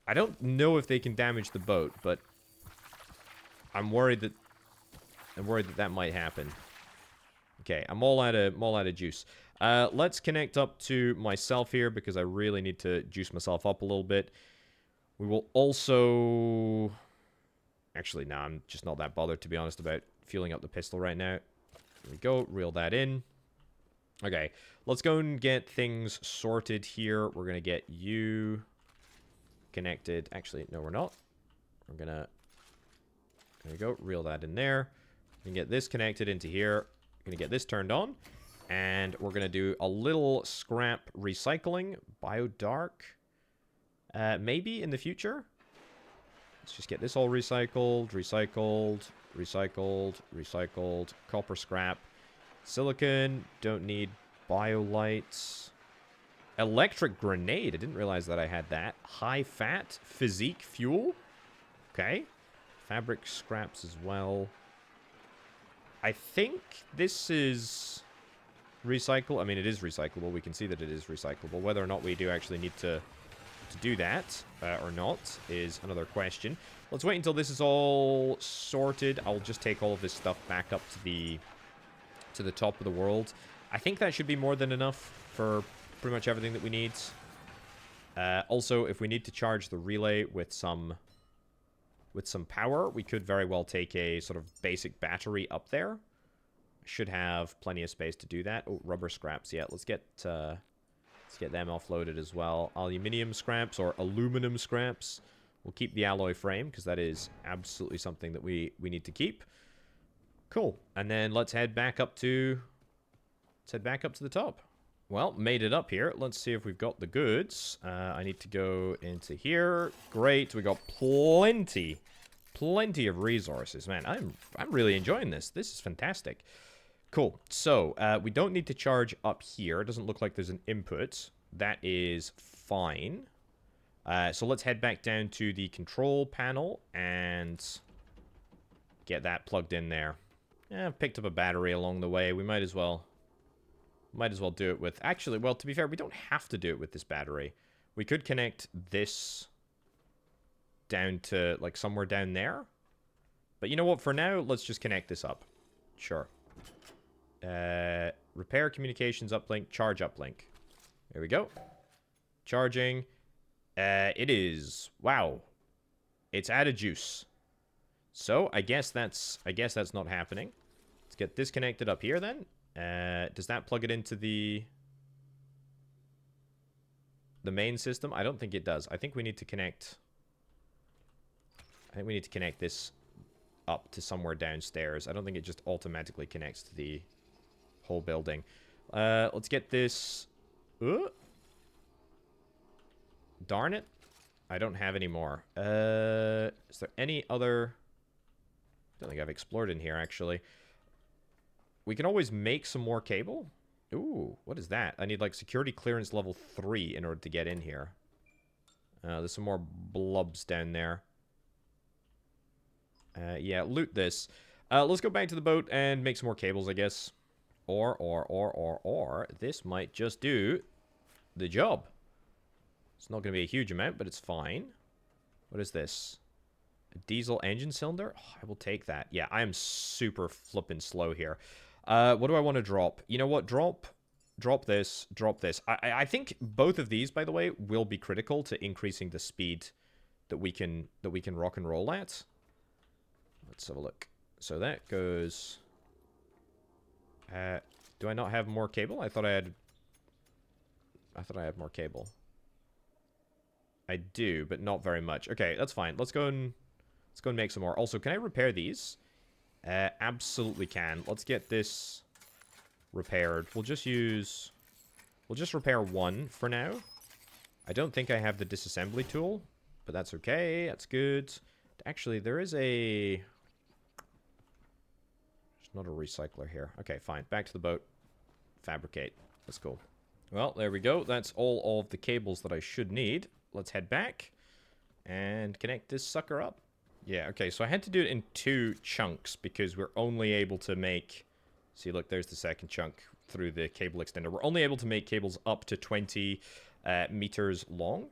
I don't know if they can damage the boat, but I'm worried that that might happen. Okay, I'm all out of juice. Let's connect up to myself here because I really need to juice myself up a little bit. We will also... Actually, no, I'm just not that bothered, to be honest, about fueling up the pistol right now. There we go. Reel that in. Okay, let's go and get things sorted here. We're going to get you connected. Actually, no, we're not. We're going to... There we go. Reel that in there. We can get this connected into here. We're going to get this turned on. And we're going to do a little scrap recycling. Biodark. Maybe in the future. Let's just get this all recycled. Recycled. Recycled. Recycled. Copper scrap. Silicon. Don't need biolights. Electric grenade. I didn't realize that I had that. High fat. Physique fuel. Okay. Fabric scraps as well. I think this is recycle. I mean, it is recyclable. We can see that it is recyclable. Whether or not we do actually need to do that or not is another question. Let's wait until this is all sorted. I'll just take all of this stuff back up to the top of the world. I think that should be more than enough for pretty much everything that we need. Also, if we need to charge the relay with some power, we could very well take a sort of basic battery up there. Should have plenty of space to do that. Oh, rubber scraps. Yeah, let's get them offloaded as well. Aluminium scraps or aluminum scraps. We'll keep the alloy frame because that is absolutely something that we need to keep. Cool. And then let's head back up to the top. Well, made it up here. Let's see if we've got the goods. I need to go into here. Great. We got plenty of resources. Man, I'm really enjoying this. This is fantastic. Cool. So, we don't need to charge up here. It doesn't look like there's an input. That is fine. So let's head back down to the control panel and get that plugged in there. Yeah, I've picked up a battery along the way. We might as well do it with... Actually, well, to be fair, we don't have to do it with this battery. We could connect this down to, like, somewhere down there. But you know what? For now, let's just connect this up. Sure. Repair communications uplink, charge uplink. There we go. Charging. It is... Wow. It's out of juice. So, I guess that's not happening. Let's get this connected up here, then. Does that plug it into the main system? I don't think it does. I think we need to connect... this up to somewhere downstairs. I don't think it just automatically connects to the whole building. Let's get this... Darn it. I don't have any more. Is there any other... I don't think I've explored in here, actually. We can always make some more cable. Ooh, what is that? I need, like, security clearance level 3 in order to get in here. There's some more blobs down there. Yeah, loot this. Let's go back to the boat and make some more cables, I guess. Or, this might just do the job. It's not going to be a huge amount, but it's fine. What is this? A diesel engine cylinder? Oh, I will take that. Yeah, I am super flippin' slow here. What do I want to drop? You know what? Drop Drop this. Drop this. I think both of these, by the way, will be critical to increasing the speed that we can rock and roll at. Let's have a look. So that goes... do I not have more cable? I thought I had more cable. I do, but not very much. Okay, that's fine. Let's go and make some more. Also, can I repair these? Absolutely can. Let's get this repaired. We'll just repair one for now. I don't think I have the disassembly tool, but that's okay. That's good. Actually, there is a... There's not a recycler here. Okay, fine. Back to the boat. Fabricate. That's cool. Well, there we go. That's all of the cables that I should need. Let's head back and connect this sucker up. Yeah, okay, so I had to do it in 2 chunks because we're only able to make... See, look, there's the second chunk through the cable extender. We're only able to make cables up to 20 meters long,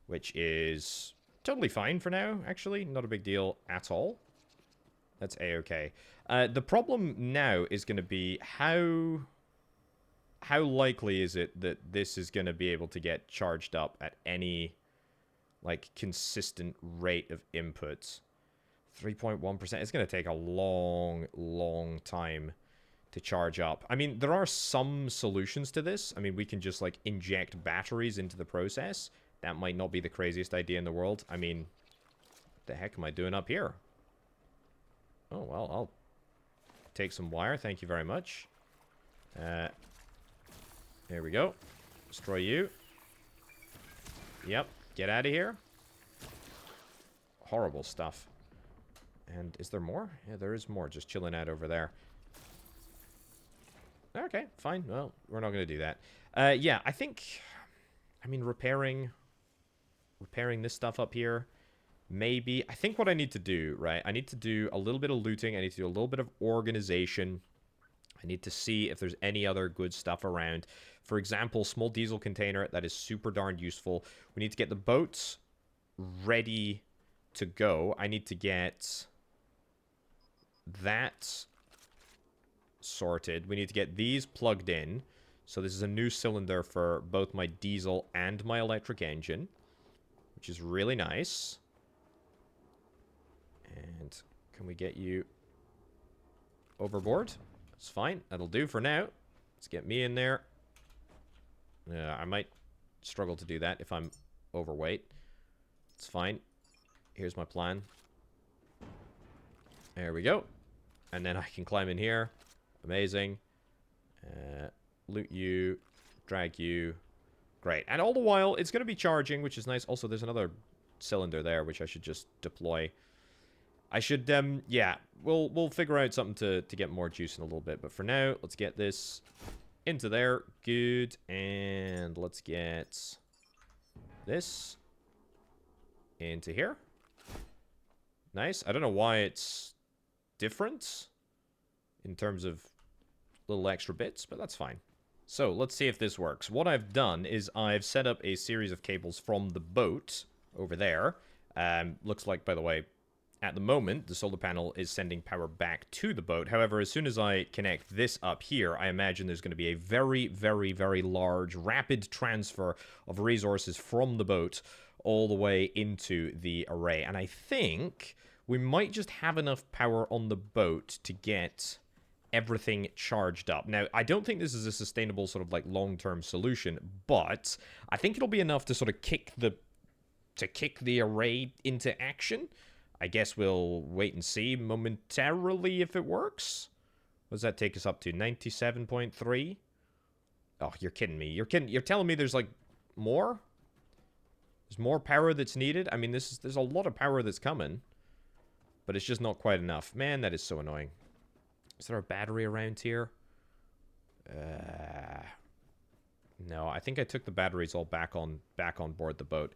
which is totally fine for now, actually. Not a big deal at all. That's A-okay. The problem now is going to be how likely is it that this is going to be able to get charged up at any, like, consistent rate of inputs? 3.1%. It's going to take a long, long time to charge up. I mean, there are some solutions to this. I mean, we can just, like, inject batteries into the process. That might not be the craziest idea in the world. I mean, what the heck am I doing up here? Oh, well, I'll take some wire. Thank you very much. There we go. Destroy you. Yep. Get out of here. Horrible stuff. And is there more? Yeah, there is more. Just chilling out over there. Okay, fine. Well, we're not going to do that. Yeah, I think... I mean, repairing this stuff up here... Maybe. I think what I need to do, right? I need to do a little bit of looting. I need to do a little bit of organization. I need to see if there's any other good stuff around. For example, small diesel container. That is super darn useful. We need to get the boats ready to go. I need to get that sorted. We need to get these plugged in. So this is a new cylinder for both my diesel and my electric engine, which is really nice. And can we get you overboard? That's fine. That'll do for now. Let's get me in there. I might struggle to do that if I'm overweight. It's fine. Here's my plan. There we go. And then I can climb in here. Amazing. Loot you. Drag you. Great. And all the while, it's going to be charging, which is nice. Also, there's another cylinder there, which I should just deploy. I should, yeah, we'll figure out something to get more juice in a little bit. But for now, let's get this into there. Good. And let's get this into here. Nice. I don't know why it's different in terms of little extra bits, but that's fine. So let's see if this works. What I've done is I've set up a series of cables from the boat over there. Looks like, by the way, at the moment, the solar panel is sending power back to the boat. However, as soon as I connect this up here, I imagine there's going to be a very, very, very large, rapid transfer of resources from the boat all the way into the array. And I think we might just have enough power on the boat to get everything charged up. Now, I don't think this is a sustainable sort of like long-term solution, but I think it'll be enough to sort of kick the array into action. I guess we'll wait and see momentarily if it works. What does that take us up to? 97.3? Oh, you're kidding me. You're telling me there's like more? There's more power that's needed? I mean, there's a lot of power that's coming, but it's just not quite enough. Man, that is so annoying. Is there a battery around here? No, I think I took the batteries all back on board the boat.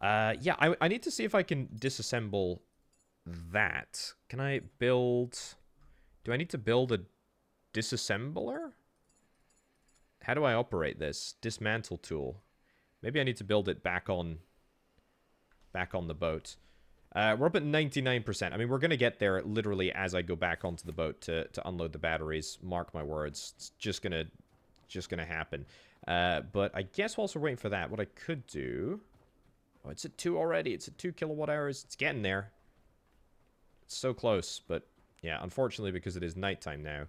Yeah, I need to see if I can disassemble that. Can I build... Do I need to build a disassembler? How do I operate this? Dismantle tool. Maybe I need to build it back on the boat. We're up at 99%. I mean, we're going to get there literally as I go back onto the boat to unload the batteries. Mark my words. It's just going to just going to happen. But I guess whilst we're waiting for that, what I could do... Oh, it's at 2 already. It's at 2 kilowatt hours. It's getting there. It's so close. But, yeah, unfortunately, because it is nighttime now,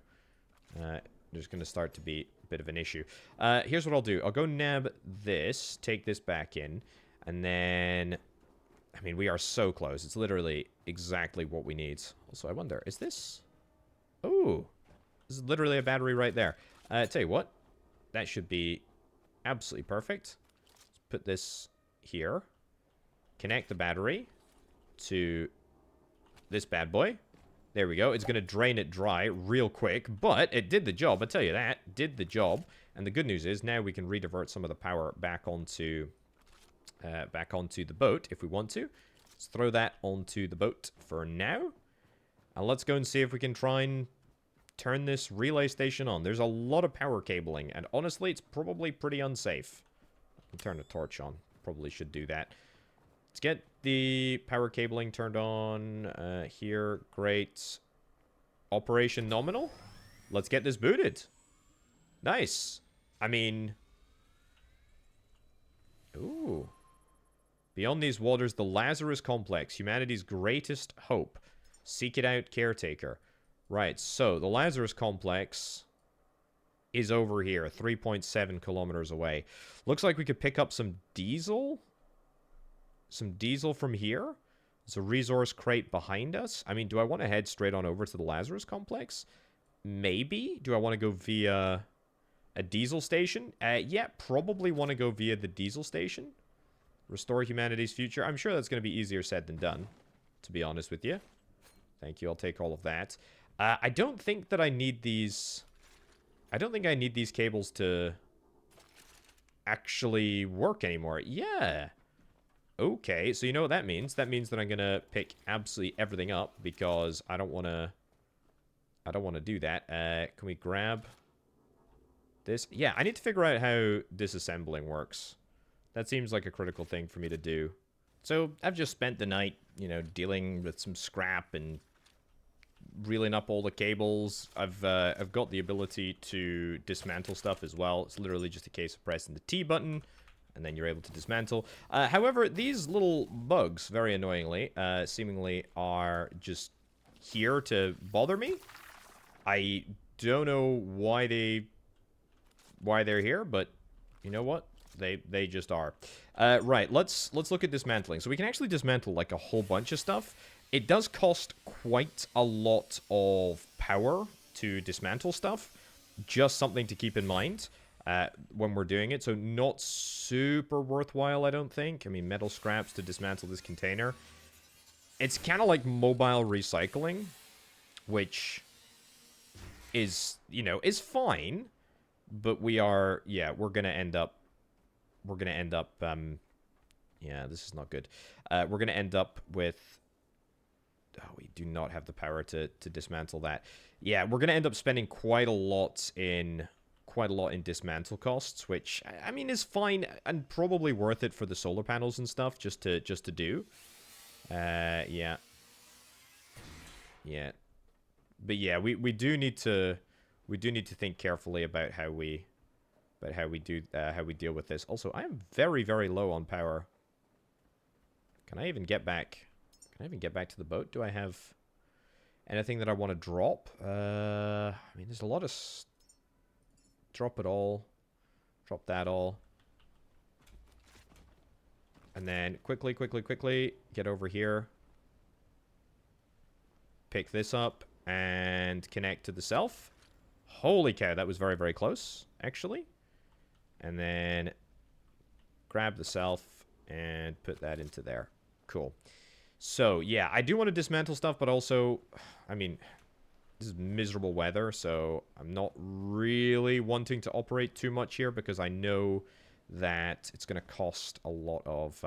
there's going to start to be a bit of an issue. Here's what I'll do. I'll go nab this, take this back in, and then... I mean, we are so close. It's literally exactly what we need. Also, I wonder, is this... Oh, this is literally a battery right there. Tell you what, that should be absolutely perfect. Let's put this here. Connect the battery to this bad boy. There we go. It's going to drain it dry real quick, but it did the job. I tell you that. Did the job. And the good news is now we can redivert some of the power back onto the boat if we want to. Let's throw that onto the boat for now. And let's go and see if we can try and turn this relay station on. There's a lot of power cabling, and honestly, it's probably pretty unsafe. Turn the torch on. Probably should do that. Let's get the power cabling turned on here. Great. Operation nominal. Let's get this booted. Nice. I mean... Ooh. Beyond these waters, the Lazarus Complex, humanity's greatest hope. Seek it out, Caretaker. Right, so the Lazarus Complex is over here, 3.7 kilometers away. Looks like we could pick up some diesel. Some diesel from here. There's a resource crate behind us. I mean, do I want to head straight on over to the Lazarus Complex? Maybe. Do I want to go via a diesel station? Yeah, probably want to go via the diesel station. Restore humanity's future. I'm sure that's going to be easier said than done, to be honest with you. Thank you. I'll take all of that. I don't think that I need these... I don't think I need these cables to actually work anymore. Yeah. Okay, so you know what that means? That means that I'm going to pick absolutely everything up because I don't want to... I don't want to do that. Can we grab this? Yeah, I need to figure out how disassembling works. That seems like a critical thing for me to do. So I've just spent the night, you know, dealing with some scrap and reeling up all the cables. I've got the ability to dismantle stuff as well. It's literally just a case of pressing the T button, and then you're able to dismantle. However, these little bugs, very annoyingly, seemingly are just here to bother me. I don't know why they're here, but you know what? They just are. Right, let's look at dismantling. So we can actually dismantle like a whole bunch of stuff. It does cost quite a lot of power to dismantle stuff. Just something to keep in mind when we're doing it. So not super worthwhile, I don't think. I mean, metal scraps to dismantle this container. It's kind of like mobile recycling, which is, you know, is fine. But we are, yeah, we're going to end up, yeah, this is not good. We're going to end up with, oh, we do not have the power to dismantle that. Yeah, we're going to end up spending quite a lot in dismantle costs, which, I mean, is fine and probably worth it for the solar panels and stuff, just to do. Yeah. Yeah. But yeah, we do need to think carefully about how we deal with this. Also, I am very, very low on power. Can I even get back? Can I even get back to the boat? Do I have anything that I want to drop? I mean, there's a lot of... Drop it all. Drop that all. And then quickly get over here. Pick this up and connect to the self. Holy cow, that was very, very close, actually. And then grab the self and put that into there. Cool. So, yeah, I do want to dismantle stuff, but also, I mean, this is miserable weather, so I'm not really wanting to operate too much here because I know that it's going to cost a lot of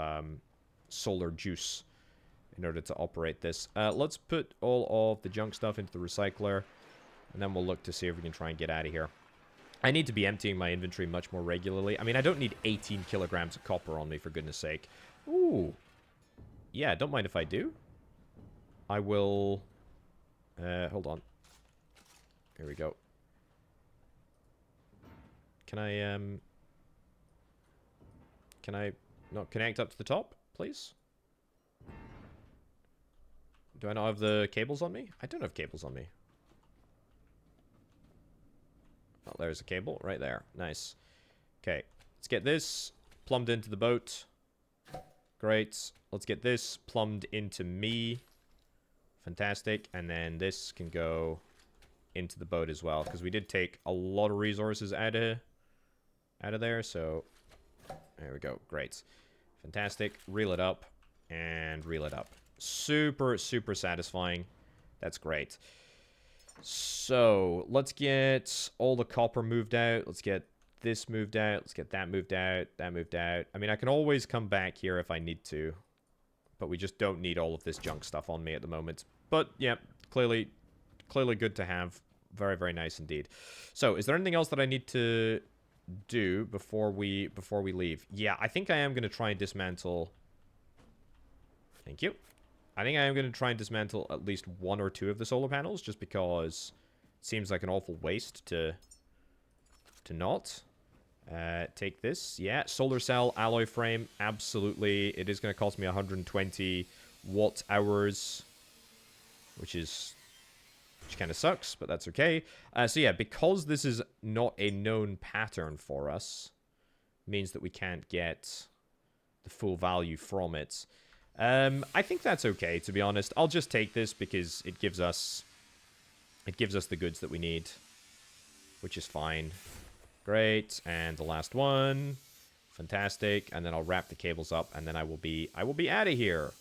solar juice in order to operate this. Let's put all of the junk stuff into the recycler, and then we'll look to see if we can try and get out of here. I need to be emptying my inventory much more regularly. I mean, I don't need 18 kilograms of copper on me, for goodness sake. Ooh. Yeah, don't mind if I do. I will... hold on. Here we go. Can I not connect up to the top, please? Do I not have the cables on me? I don't have cables on me. Oh, there's a cable right there. Nice. Okay, let's get this plumbed into the boat. Great. Let's get this plumbed into me. Fantastic. And then this can go into the boat as well, because we did take a lot of resources out of there. So there we go. Great. Fantastic. Reel it up and reel it up. Super, super satisfying. That's great. So let's get all the copper moved out. Let's get this moved out. Let's get that moved out. That moved out. I mean, I can always come back here if I need to, but we just don't need all of this junk stuff on me at the moment. But yeah, clearly good to have. Very, very nice indeed. So is there anything else that I need to do before we leave? Yeah, I think I am going to try and dismantle. Thank you. I think I am going to try and dismantle at least one or two of the solar panels, just because it seems like an awful waste to not. Take this. Yeah, solar cell alloy frame. Absolutely. It is going to cost me 120 watt hours, which kind of sucks, but that's okay. So yeah, because this is not a known pattern for us, means that we can't get the full value from it. I think that's okay, to be honest. I'll just take this because it gives us the goods that we need, which is fine. Great. And the last one. Fantastic. And then I'll wrap the cables up, and then I will be out of here.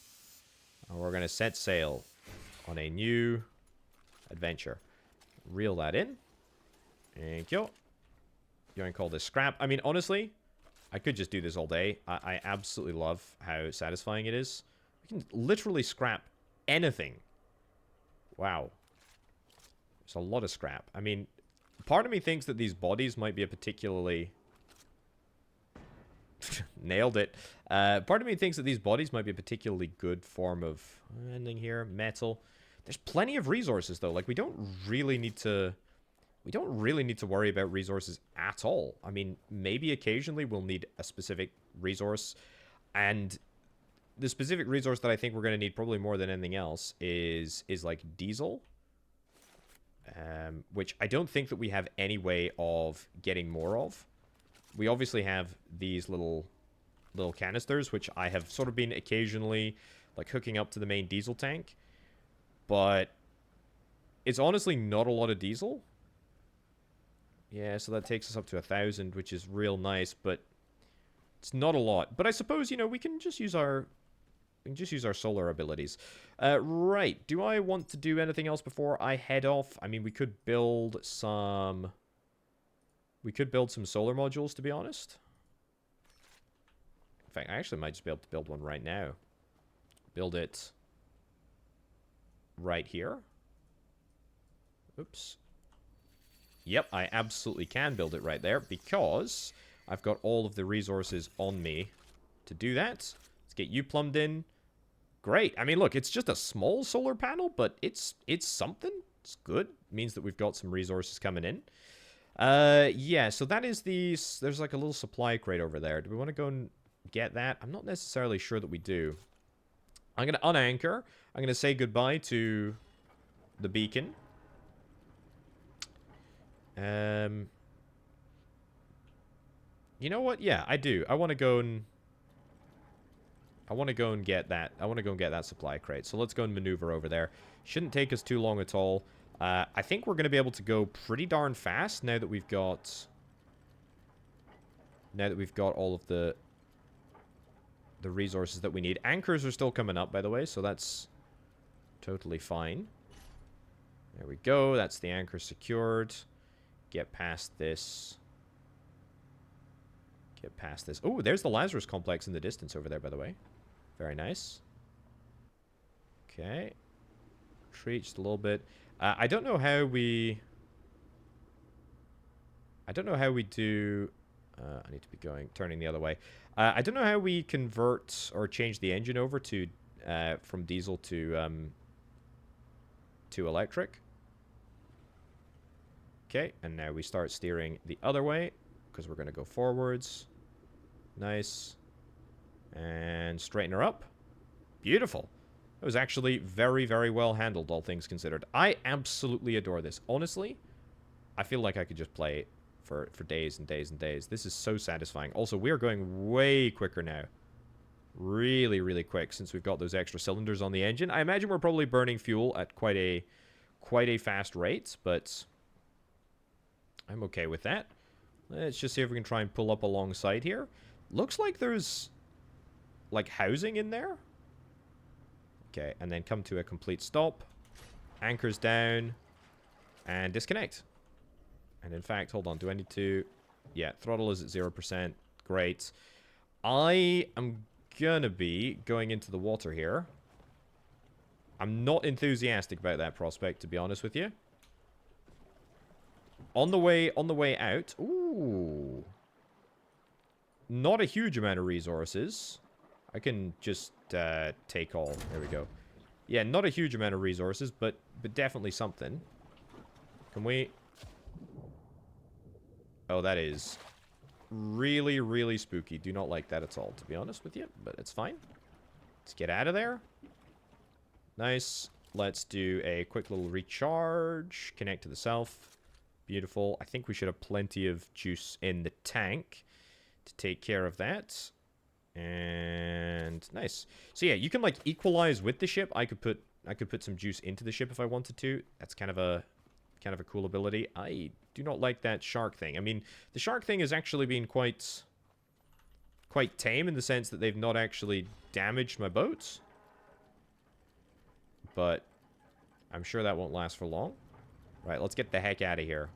And we're going to set sail on a new adventure. Reel that in. Thank you. You want to call this scrap? I mean, honestly, I could just do this all day. I absolutely love how satisfying it is. We can literally scrap anything. Wow. There's a lot of scrap. I mean, part of me thinks that these bodies might be a particularly... Nailed it. Part of me thinks that these bodies might be a particularly good form of... Ending here. Metal. There's plenty of resources, though. Like, we don't really need to worry about resources at all. I mean, maybe occasionally we'll need a specific resource, and the specific resource that I think we're going to need probably more than anything else is like diesel, which I don't think that we have any way of getting more of. We obviously have these little canisters, which I have sort of been occasionally like hooking up to the main diesel tank, but it's honestly not a lot of diesel. Yeah, so that takes us up to 1,000, which is real nice, but it's not a lot. But I suppose, you know, we can just use our solar abilities. Right. Do I want to do anything else before I head off? I mean, we could build some solar modules, to be honest. In fact, I actually might just be able to build one right now. Build it right here. Oops. Yep, I absolutely can build it right there because I've got all of the resources on me to do that. Let's get you plumbed in. Great. I mean, look, it's just a small solar panel, but it's something. It's good. It means that we've got some resources coming in. Yeah, so that is there's like a little supply crate over there. Do we want to go and get that? I'm not necessarily sure that we do. I'm going to unanchor. I'm going to say goodbye to the beacon. You know what? Yeah, I do. I want to go and get that. I want to go and get that supply crate. So let's go and maneuver over there. Shouldn't take us too long at all. I think we're going to be able to go pretty darn fast now that we've got all of the resources that we need. Anchors are still coming up, by the way, so that's totally fine. There we go. That's the anchor secured. Get past this. Get past this. Oh, there's the Lazarus complex in the distance over there, by the way. Very nice. Okay. Retreat just a little bit. I don't know how we do... I need to be turning the other way. I don't know how we convert or change the engine over to from diesel to electric. Okay, and now we start steering the other way. because we're going to go forwards. Nice. And straighten her up. Beautiful. It was actually very, very well handled, all things considered. I absolutely adore this. Honestly, I feel like I could just play it for days and days and days. This is so satisfying. Also, we are going way quicker now. Really, really quick since we've got those extra cylinders on the engine. I imagine we're probably burning fuel at quite a fast rate, but I'm okay with that. Let's just see if we can try and pull up alongside here. Looks like there's like housing in there. Okay, and then come to a complete stop. Anchors down. And disconnect. And in fact, hold on. Do I need to... Yeah, throttle is at 0%. Great. I am gonna be going into the water here. I'm not enthusiastic about that prospect, to be honest with you. On the way out... Ooh. Not a huge amount of resources. I can just take all. There we go. Yeah, not a huge amount of resources, but definitely something. Can we... Oh, that is really, really spooky. Do not like that at all, to be honest with you, but it's fine. Let's get out of there. Nice. Let's do a quick little recharge. Connect to the self. Beautiful. I think we should have plenty of juice in the tank to take care of that. And nice. So yeah, you can like equalize with the ship. I could put some juice into the ship if I wanted to. That's kind of a cool ability. I do not like that shark thing. I mean, the shark thing has actually been quite tame in the sense that they've not actually damaged my boats. But I'm sure that won't last for long. Right, let's get the heck out of here.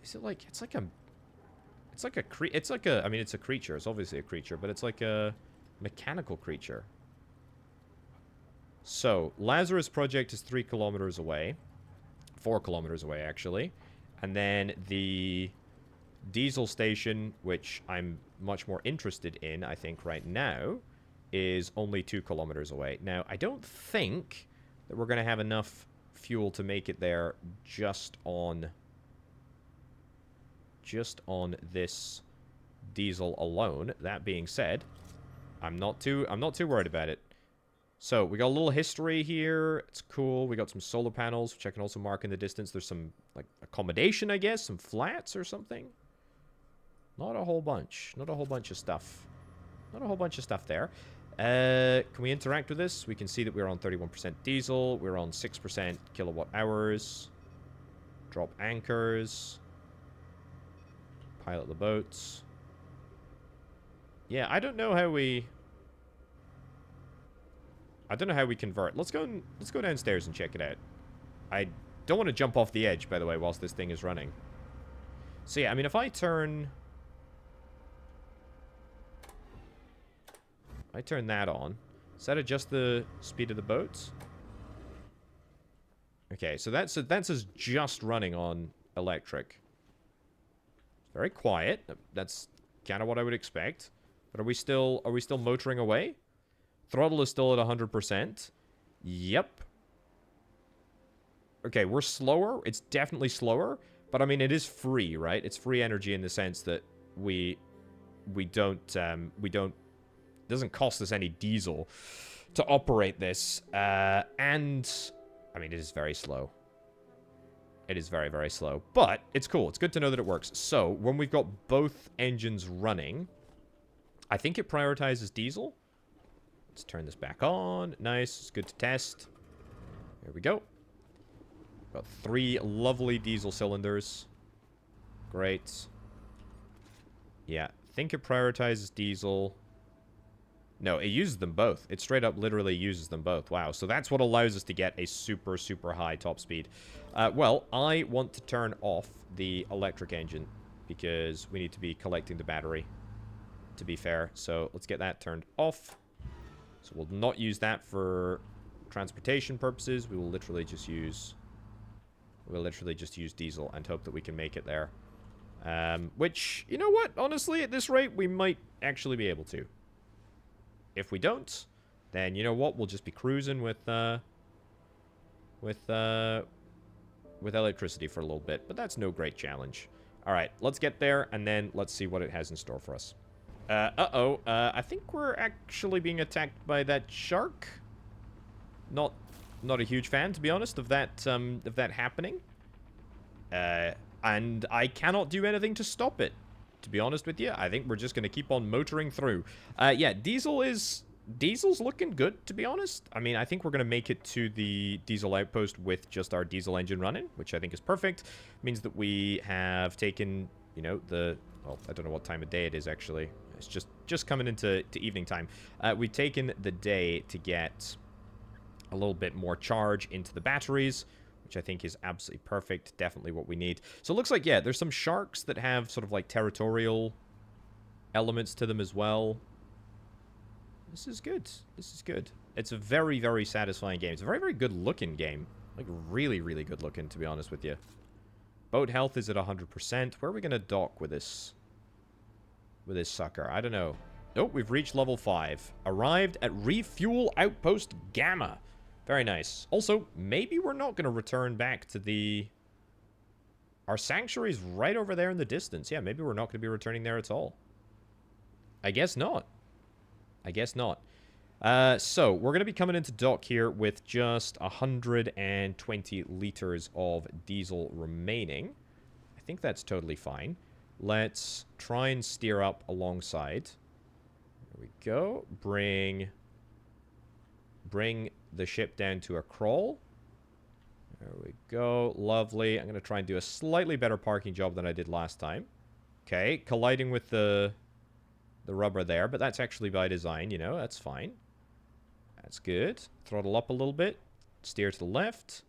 Is it like... It's like a... I mean, it's a creature. It's obviously a creature, but it's like a mechanical creature. So, Lazarus Project is 3 kilometers away. 4 kilometers away, actually. And then the diesel station, which I'm much more interested in, I think, right now, is only 2 kilometers away. Now, I don't think that we're going to have enough fuel to make it there just on this diesel alone. That being said, I'm not too worried about it. So, we got a little history here. It's cool. We got some solar panels, which I can also mark in the distance. There's some, like, accommodation, I guess. Some flats or something. Not a whole bunch. Not a whole bunch of stuff. Not a whole bunch of stuff there. Can we interact with this? We can see that we're on 31% diesel. We're on 6% kilowatt hours. Drop anchors. Pilot the boats. Yeah, I don't know how we convert. Let's go downstairs and check it out. I don't want to jump off the edge, by the way, whilst this thing is running. So yeah, I mean, if I turn that on, does that adjust the speed of the boats? Okay, so that's us just running on electric. Very quiet. That's kind of what I would expect. But are we still motoring away? Throttle is still at 100%. Yep. Okay, we're slower. It's definitely slower. But I mean, it is free, right? It's free energy in the sense that we don't it doesn't cost us any diesel to operate this. And I mean, it is very slow. It is very, very slow. But it's cool. It's good to know that it works. So, when we've got both engines running, I think it prioritizes diesel. Let's turn this back on. Nice. It's good to test. There we go. Got 3 lovely diesel cylinders. Great. Yeah. I think it prioritizes diesel. No, it uses them both. It straight up literally uses them both. Wow. So that's what allows us to get a super, super high top speed. Well, I want to turn off the electric engine because we need to be collecting the battery, to be fair. So let's get that turned off. So we'll not use that for transportation purposes. We will literally just use diesel and hope that we can make it there. Which, you know what? Honestly, at this rate, we might actually be able to. If we don't, then you know what? We'll just be cruising with with electricity for a little bit, but that's no great challenge. All right, let's get there, and then let's see what it has in store for us. I think we're actually being attacked by that shark. Not a huge fan, to be honest, of that happening. And I cannot do anything to stop it, to be honest with you. I think we're just going to keep on motoring through. Yeah, Diesel's looking good, to be honest. I mean, I think we're going to make it to the diesel outpost with just our diesel engine running, which I think is perfect. Means that we have taken, you know, well, I don't know what time of day it is, actually. It's just coming into evening time. We've taken the day to get a little bit more charge into the batteries, which I think is absolutely perfect. Definitely what we need. So it looks like, yeah, there's some sharks that have sort of like territorial elements to them as well. This is good. This is good. It's a very, very satisfying game. It's a very, very good looking game. Like, really, really good looking, to be honest with you. Boat health is at 100%. Where are we going to dock with this sucker? I don't know. Oh, we've reached level 5. Arrived at Refuel Outpost Gamma. Very nice. Also, maybe we're not going to return back to our sanctuary's right over there in the distance. Yeah, maybe we're not going to be returning there at all. I guess not. I guess not. So, we're going to be coming into dock here with just 120 liters of diesel remaining. I think that's totally fine. Let's try and steer up alongside. There we go. Bring the ship down to a crawl. There we go. Lovely. I'm going to try and do a slightly better parking job than I did last time. Okay, colliding with the rubber there, but that's actually by design, you know, that's fine. That's good. Throttle up a little bit. Steer to the left.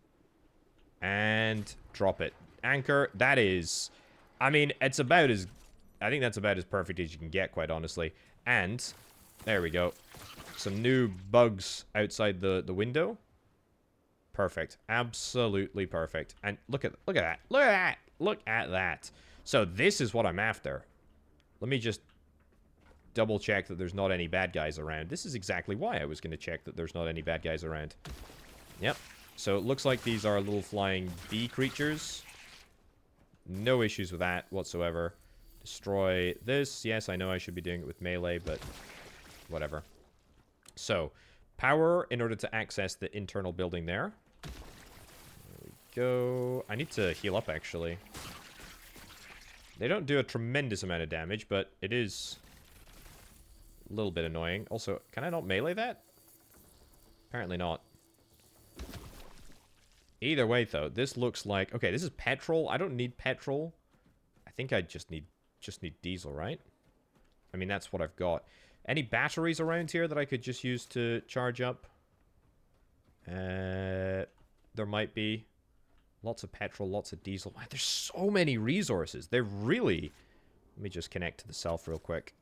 And drop it. Anchor, that is... I mean, it's about as... I think that's about as perfect as you can get, quite honestly. And, there we go. Some new bugs outside the window. Perfect. Absolutely perfect. And look at that. Look at that. Look at that. So this is what I'm after. Let me just double check that there's not any bad guys around. This is exactly why I was going to check that there's not any bad guys around. Yep. So it looks like these are little flying bee creatures. No issues with that whatsoever. Destroy this. Yes, I know I should be doing it with melee, but whatever. So, power in order to access the internal building there. There we go. I need to heal up, actually. They don't do a tremendous amount of damage, but it is a little bit annoying. Also, can I not melee that? Apparently not. Either way, though, this looks like... Okay, this is petrol. I don't need petrol. I think I just need diesel, right? I mean, that's what I've got. Any batteries around here that I could just use to charge up? There might be. Lots of petrol, lots of diesel. Man, there's so many resources. They're really... Let me just connect to the self real quick.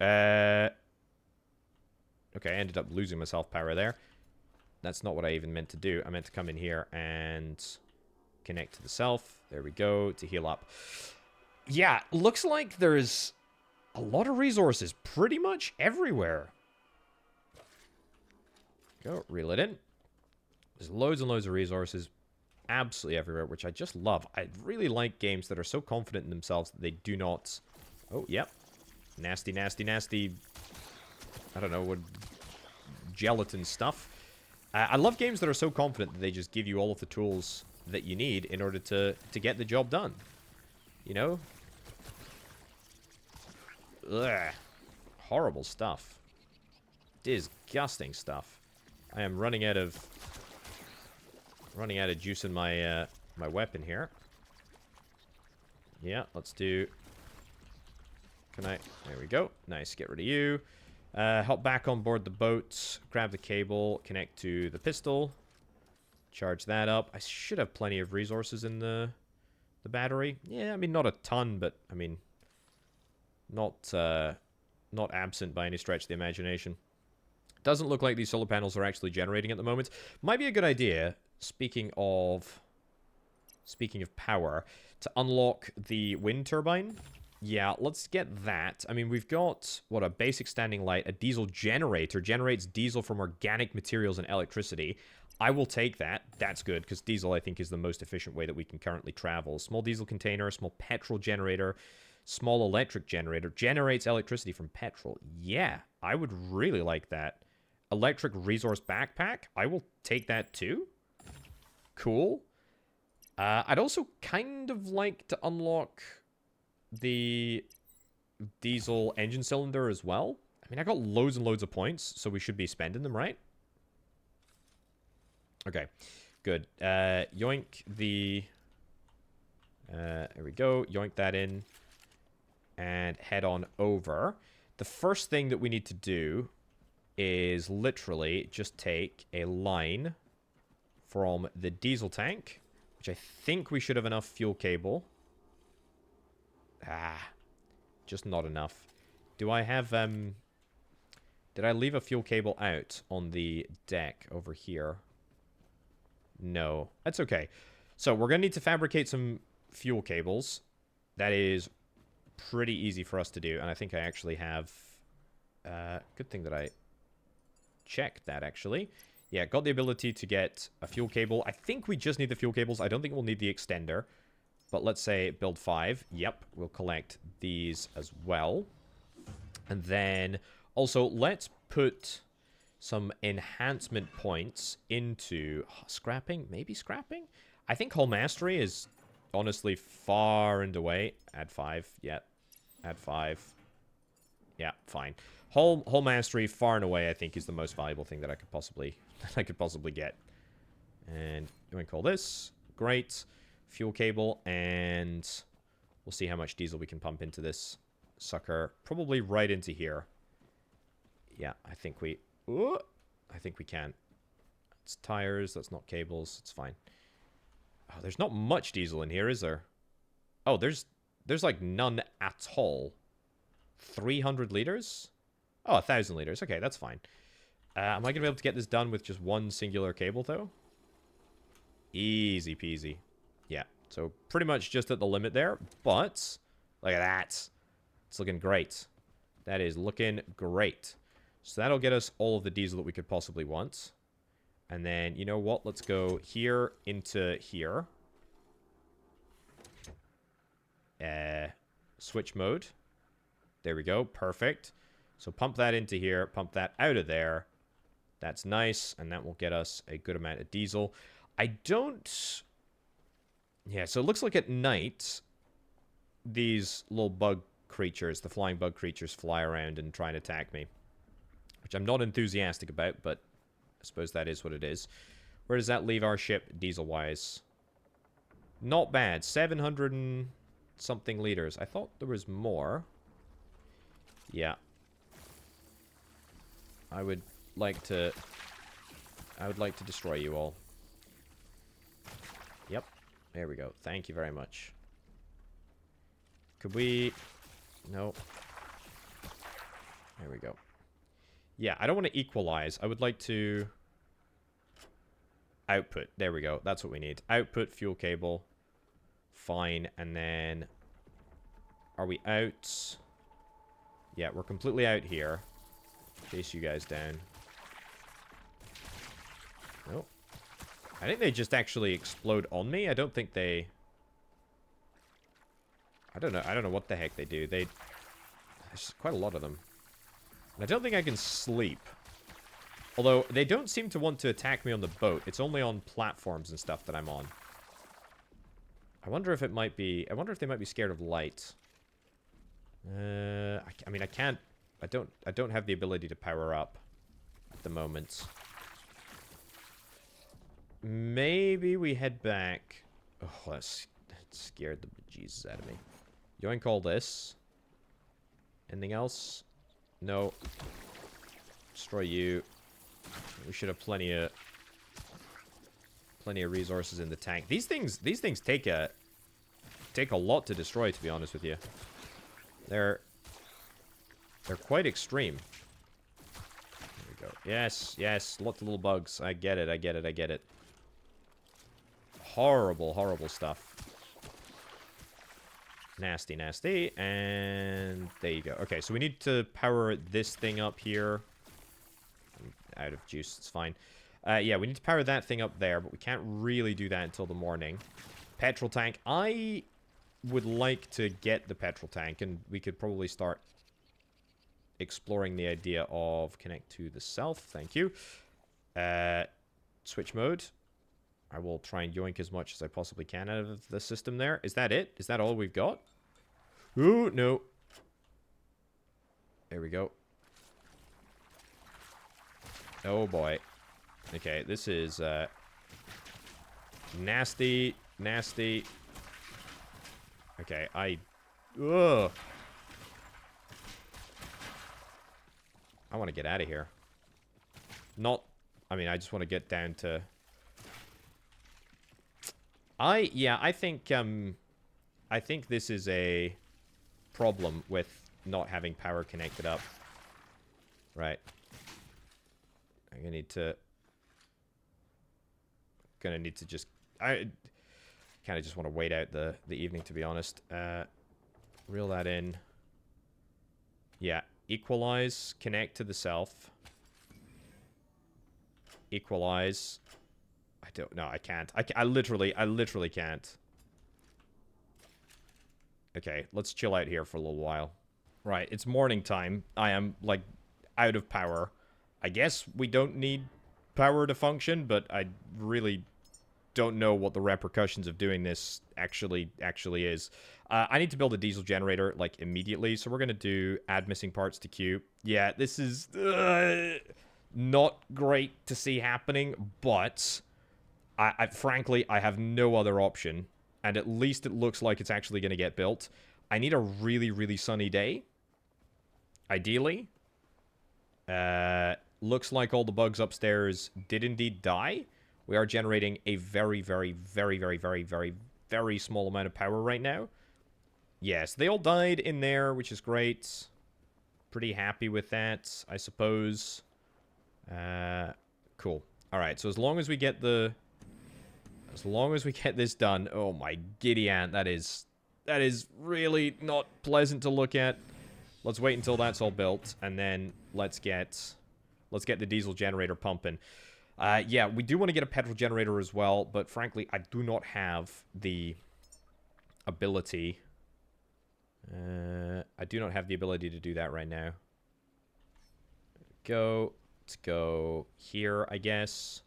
Okay, I ended up losing my self power there. That's not what I even meant to do. I meant to come in here and connect to the self. There we go, to heal up. Yeah, looks like there's a lot of resources pretty much everywhere. Go, reel it in. There's loads and loads of resources absolutely everywhere, which I just love. I really like games that are so confident in themselves that they do not... Oh, yep. Nasty, nasty, nasty... I don't know, what... gelatin stuff. I love games that are so confident that they just give you all of the tools that you need in order to get the job done. You know? Ugh. Horrible stuff. Disgusting stuff. I am running out of juice in my my weapon here. Yeah, let's do... Can I... There we go. Nice, get rid of you. Hop back on board the boat, grab the cable, connect to the pistol, charge that up. I should have plenty of resources in the battery. Yeah, I mean, not a ton, but, I mean, not absent by any stretch of the imagination. Doesn't look like these solar panels are actually generating at the moment. Might be a good idea, speaking of power, to unlock the wind turbine. Yeah, let's get that. I mean, we've got, what, a basic standing light, a diesel generator, generates diesel from organic materials and electricity. I will take that. That's good, because diesel, I think, is the most efficient way that we can currently travel. Small diesel container, small petrol generator, small electric generator. Generates electricity from petrol. Yeah, I would really like that. Electric resource backpack. I will take that too. Cool. I'd also kind of like to unlock the diesel engine cylinder as well. I mean, I got loads and loads of points, so we should be spending them, right? Okay, good. Yoink the... there we go. Yoink that in. And head on over. The first thing that we need to do is literally just take a line from the diesel tank, which I think we should have enough fuel cable. Just not enough. Do I have, did I leave a fuel cable out on the deck over here? No. That's okay. So we're going to need to fabricate some fuel cables. That is pretty easy for us to do. And I think I actually have... good thing that I checked that, actually. Yeah, got the ability to get a fuel cable. I think we just need the fuel cables. I don't think we'll need the extender. But let's say build 5. Yep, we'll collect these as well. And then also let's put some enhancement points into scrapping. Maybe scrapping? I think Hull Mastery is honestly far and away. Add 5. Yeah. Add 5. Yeah, fine. Hull Mastery far and away I think is the most valuable thing that I could possibly get. And you want to call this. Great. Fuel cable, and we'll see how much diesel we can pump into this sucker. Probably right into here. Yeah, I think we can. It's tires, that's not cables, it's fine. Oh, there's not much diesel in here, is there? Oh, there's like none at all. 300 liters? Oh, 1,000 liters. Okay, that's fine. Am I going to be able to get this done with just one singular cable, though? Easy peasy. Yeah, so pretty much just at the limit there, but look at that. It's looking great. That is looking great. So that'll get us all of the diesel that we could possibly want. And then, you know what? Let's go here into here. Switch mode. There we go. Perfect. So pump that into here. Pump that out of there. That's nice. And that will get us a good amount of diesel. I don't... Yeah, so it looks like at night, these little bug creatures, the flying bug creatures, fly around and try and attack me. Which I'm not enthusiastic about, but I suppose that is what it is. Where does that leave our ship, diesel-wise? Not bad. 700 and something liters. I thought there was more. Yeah. I would like to destroy you all. Yep. There we go. Thank you very much. Could we... No. There we go. Yeah, I don't want to equalize. I would like to... Output. There we go. That's what we need. Output, fuel cable. Fine. And then... Are we out? Yeah, we're completely out here. Chase you guys down. Nope. I think they just actually explode on me. I don't think they... I don't know what the heck they do. There's quite a lot of them. And I don't think I can sleep. Although, they don't seem to want to attack me on the boat. It's only on platforms and stuff that I'm on. I wonder if it might be... I wonder if they might be scared of light. I mean, I can't... I don't have the ability to power up at the moment. Maybe we head back. Oh, that scared the bejesus out of me. Yoink all this. Anything else? No. Destroy you. We should have plenty of resources in the tank. These things take a lot to destroy, to be honest with you. They're quite extreme. There we go. Yes, yes, lots of little bugs. I get it, I get it, I get it. Horrible, horrible stuff. Nasty, nasty. And there you go. Okay, so we need to power this thing up here. I'm out of juice, it's fine. Yeah, we need to power that thing up there, but we can't really do that until the morning. Petrol tank. I would like to get the petrol tank, and we could probably start exploring the idea of connect to the self. Thank you. Switch mode. I will try and yoink as much as I possibly can out of the system there. Is that it? Is that all we've got? Ooh, no. There we go. Oh, boy. Okay, this is, nasty, nasty. Okay, ugh. I want to get out of here. I mean, I just want to get down to... Yeah, I think this is a problem with not having power connected up. Right. I'm gonna need to just... I kind of just want to wait out the evening, to be honest. Reel that in. Yeah. Equalize. Connect to the self. Equalize. I don't... No, I can't. I literally can't. Okay, let's chill out here for a little while. Right, it's morning time. I am, like, out of power. I guess we don't need power to function, but I really don't know what the repercussions of doing this actually is. I need to build a diesel generator, like, immediately, so we're going to do add missing parts to queue. Yeah, this is not great to see happening, but frankly, I have no other option, and at least it looks like it's actually going to get built. I need a really, really sunny day, ideally. Looks like all the bugs upstairs did indeed die. We are generating a very, very, very, very, very, very, very small amount of power right now. Yes, they all died in there, which is great. Pretty happy with that, I suppose. Cool. Alright, so as long as we get this done... Oh my giddy aunt, that is really not pleasant to look at. Let's wait until that's all built, and then let's get the diesel generator pumping. Yeah, we do want to get a petrol generator as well, but frankly, I do not have the ability. I do not have the ability to do that right now. Let's go here, I guess.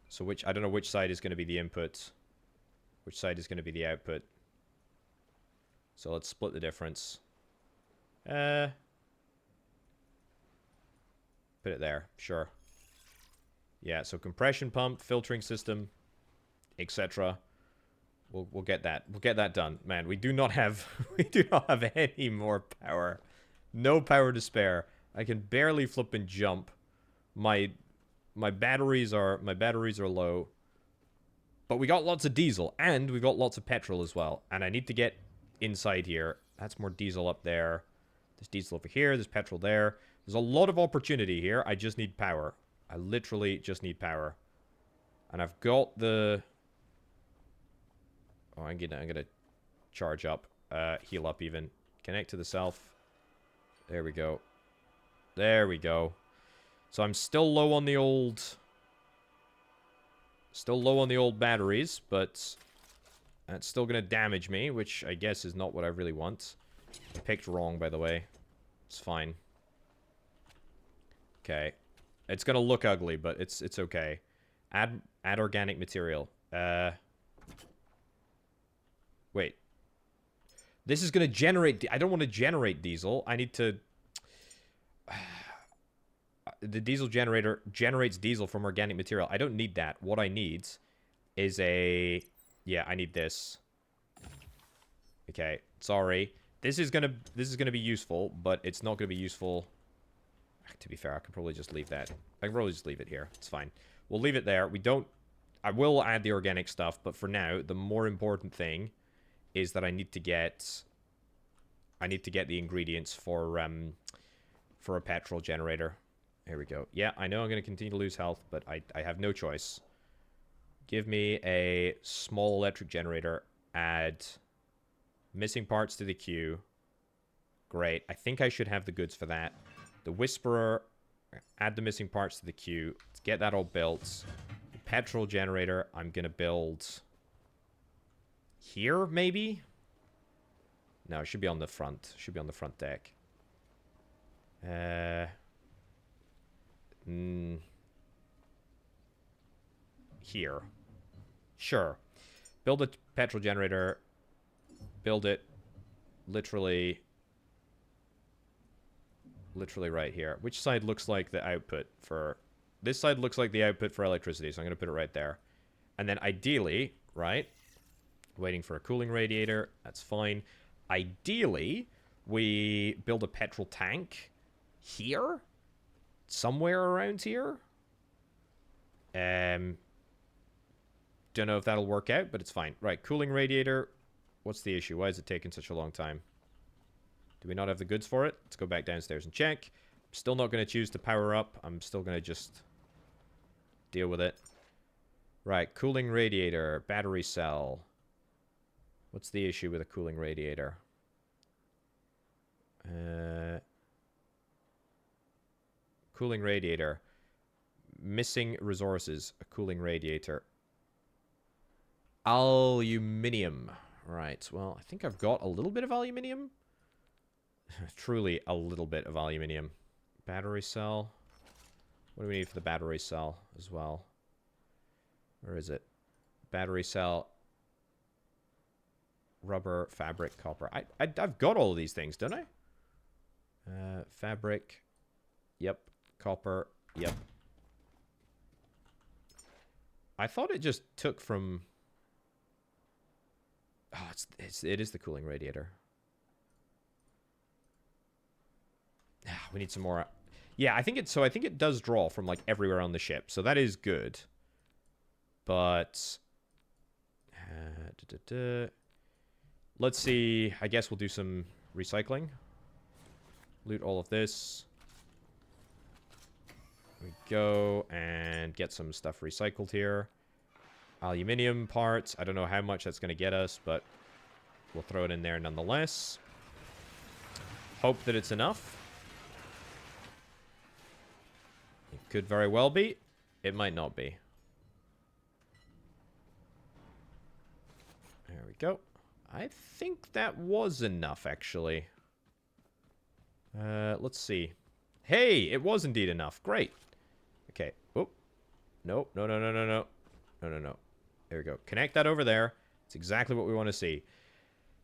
So I don't know which side is going to be the input. Which side is going to be the output. So let's split the difference. Put it there, sure. Yeah, so compression pump, filtering system, etc. We'll get that. We'll get that done. Man, we do not have any more power. No power to spare. I can barely flip and jump. My batteries are low. But we got lots of diesel, and we got lots of petrol as well. And I need to get inside here. That's more diesel up there. There's diesel over here. There's petrol there. There's a lot of opportunity here. I just need power. I literally just need power. And I've got the... Oh, I'm gonna charge up. Heal up even. Connect to the self. There we go. There we go. So I'm still low on the old... Still low on the old batteries, but... That's still gonna damage me, which I guess is not what I really want. I picked wrong, by the way. It's fine. Okay. It's gonna look ugly, but it's okay. Add organic material. Wait. This is gonna generate... I don't want to generate diesel. I need to... The diesel generator generates diesel from organic material. I don't need that. What I need is a... Yeah, I need this. Okay, sorry. This is gonna be useful, but it's not gonna be useful. To be fair, I could probably just leave that. I can probably just leave it here. It's fine. We'll leave it there. We don't... I will add the organic stuff, but for now, the more important thing is that I need to get the ingredients for a petrol generator. Here we go. Yeah, I know I'm going to continue to lose health, but I have no choice. Give me a small electric generator. Add missing parts to the queue. Great. I think I should have the goods for that. The Whisperer, Add the missing parts to the queue. Let's get that all built. The petrol generator, I'm going to build here, maybe? No, it should be on the front. It should be on the front deck. Here. Sure. Build a petrol generator. Build it literally right here. Which side looks like the output for... This side looks like the output for electricity, so I'm going to put it right there. And then ideally, right, waiting for a cooling radiator, that's fine. Ideally, we build a petrol tank here? Somewhere around here? Don't know if that'll work out, but it's fine. Right, cooling radiator. What's the issue? Why is it taking such a long time? Do we not have the goods for it? Let's go back downstairs and check. I'm still not going to choose to power up. I'm still going to just deal with it. Right, cooling radiator, battery cell. What's the issue with a cooling radiator? Cooling radiator. Missing resources. A cooling radiator. Aluminium. Right, well, I think I've got a little bit of aluminium. Truly a little bit of aluminium. Battery cell. What do we need for the battery cell as well? Where is it? Battery cell. Rubber, fabric, copper. I've got all of these things, don't I? Fabric. Yep. Copper. Yep. I thought it just took from... Oh, it is the cooling radiator. We need some more. Yeah, I think it does draw from like everywhere on the ship. So that is good. But let's see. I guess we'll do some recycling. Loot all of this. There we go, and get some stuff recycled here. Aluminium parts. I don't know how much that's going to get us, but we'll throw it in there nonetheless. Hope that it's enough. It could very well be. It might not be. There we go. I think that was enough, actually. Let's see. Hey, it was indeed enough. Great. Okay. Oh. No, no, no, no, no, no. No, no, no. There we go. Connect that over there. It's exactly what we want to see.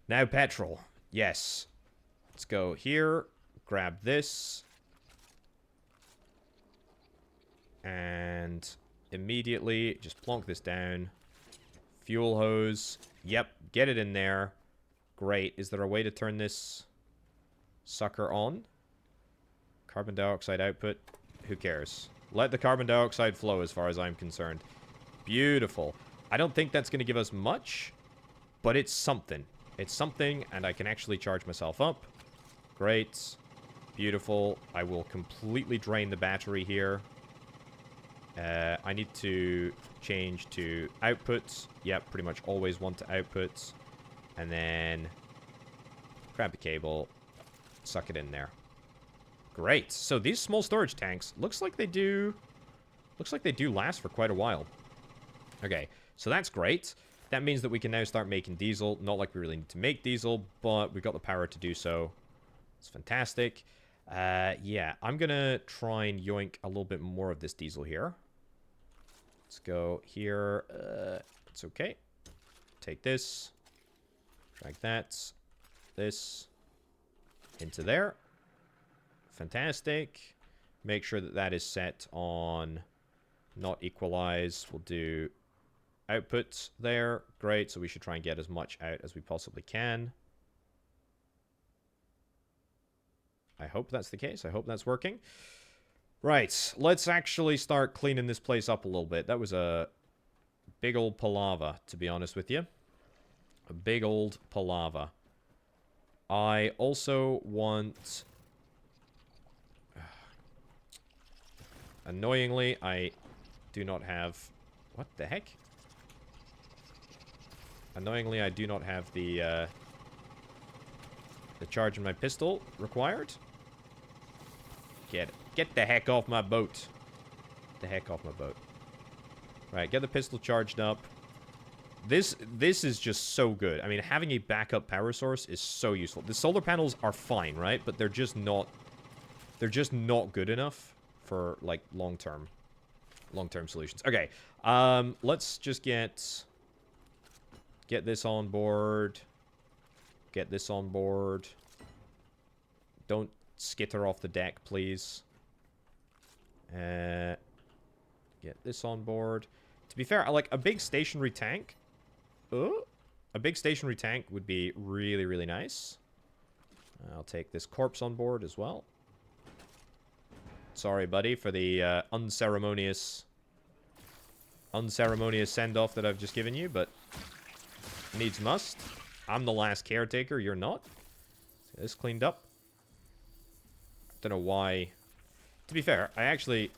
Now, petrol. Yes. Let's go here. Grab this. And immediately just plonk this down. Fuel hose. Yep. Get it in there. Great. Is there a way to turn this sucker on? Carbon dioxide output. Who cares? Let the carbon dioxide flow as far as I'm concerned. Beautiful. I don't think that's going to give us much, but it's something. It's something, and I can actually charge myself up. Great. Beautiful. I will completely drain the battery here. I need to change to outputs. Yep, pretty much always want to outputs. And then grab the cable, suck it in there. Great. So these small storage tanks looks like they do last for quite a while. Okay, so that's great. That means that we can now start making diesel. Not like we really need to make diesel, but we've got the power to do so. It's fantastic. Yeah, I'm gonna try and yoink a little bit more of this diesel here. Let's go here. It's okay. Take this. Drag that. This. Into there. Fantastic. Make sure that that is set on not equalize. We'll do outputs there. Great. So we should try and get as much out as we possibly can. I hope that's the case. I hope that's working. Right. Let's actually start cleaning this place up a little bit. That was a big old palaver, to be honest with you. A big old palaver. I also want... Annoyingly, I do not have... What the heck? Annoyingly, I do not have the charge in my pistol required. Get it. Get the heck off my boat. The heck off my boat. Right, get the pistol charged up. This is just so good. I mean, having a backup power source is so useful. The solar panels are fine, right? But they're just not good enough for like long-term solutions. Okay. Let's just get this on board. Get this on board. Don't skitter off the deck, please. Get this on board. To be fair, I like a big stationary tank. Oh, a big stationary tank would be really, really nice. I'll take this corpse on board as well. Sorry, buddy, for the unceremonious send-off that I've just given you, but needs must. I'm the last caretaker, you're not. Get this cleaned up. Don't know why. To be fair, I actually...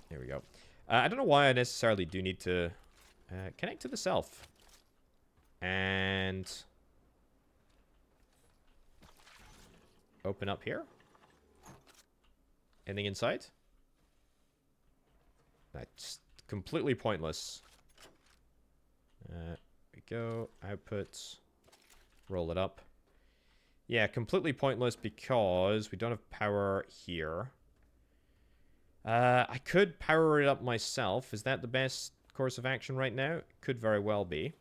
Here we go. I don't know why I necessarily do need to connect to the self. And... open up here. Anything inside? That's completely pointless. There we go. Outputs. Roll it up. Yeah, completely pointless because we don't have power here. I could power it up myself. Is that the best course of action right now? Could very well be.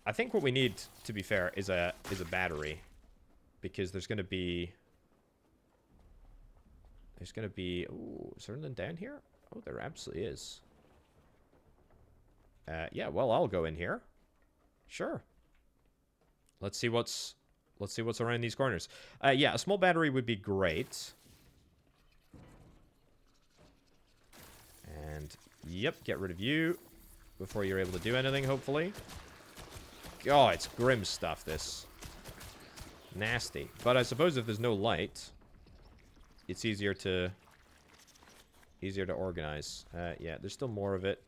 I think what we need, to be fair, is a battery. Because there's going to be... Ooh, is there anything down here? Oh, there absolutely is. Yeah, well, I'll go in here. Sure. Let's see what's around these corners. Yeah, a small battery would be great. And, yep, get rid of you before you're able to do anything, hopefully. Oh, it's grim stuff, this. Nasty. But I suppose if there's no light, it's easier to organize. Yeah, there's still more of it.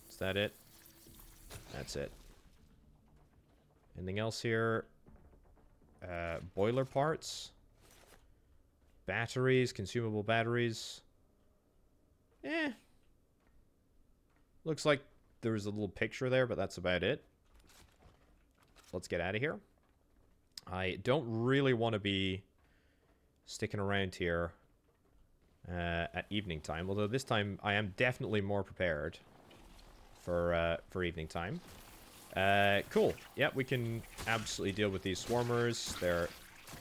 Is that it? That's it. Anything else here? Boiler parts. Batteries, consumable batteries. Looks like there's a little picture there, but that's about it. Let's get out of here. I don't really want to be sticking around here at evening time, although this time I am definitely more prepared for evening time. Cool. Yeah, we can absolutely deal with these swarmers. They're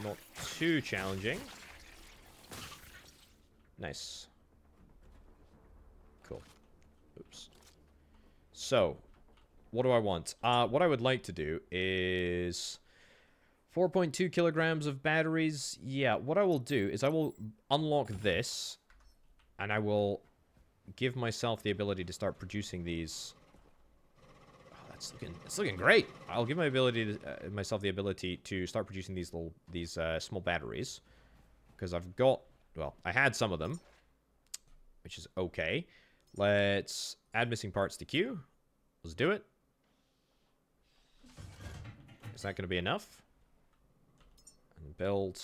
not too challenging. Nice. Cool. Oops. So, what do I want? What I would like to do is 4.2 kilograms of batteries. Yeah, what I will do is I will unlock this, and I will give myself the ability to start producing these. Oh, it's looking great. I'll give myself the ability to start producing these small batteries, because I've got, well, I had some of them, which is okay. Let's add missing parts to queue. Let's do it. Is that going to be enough? And build.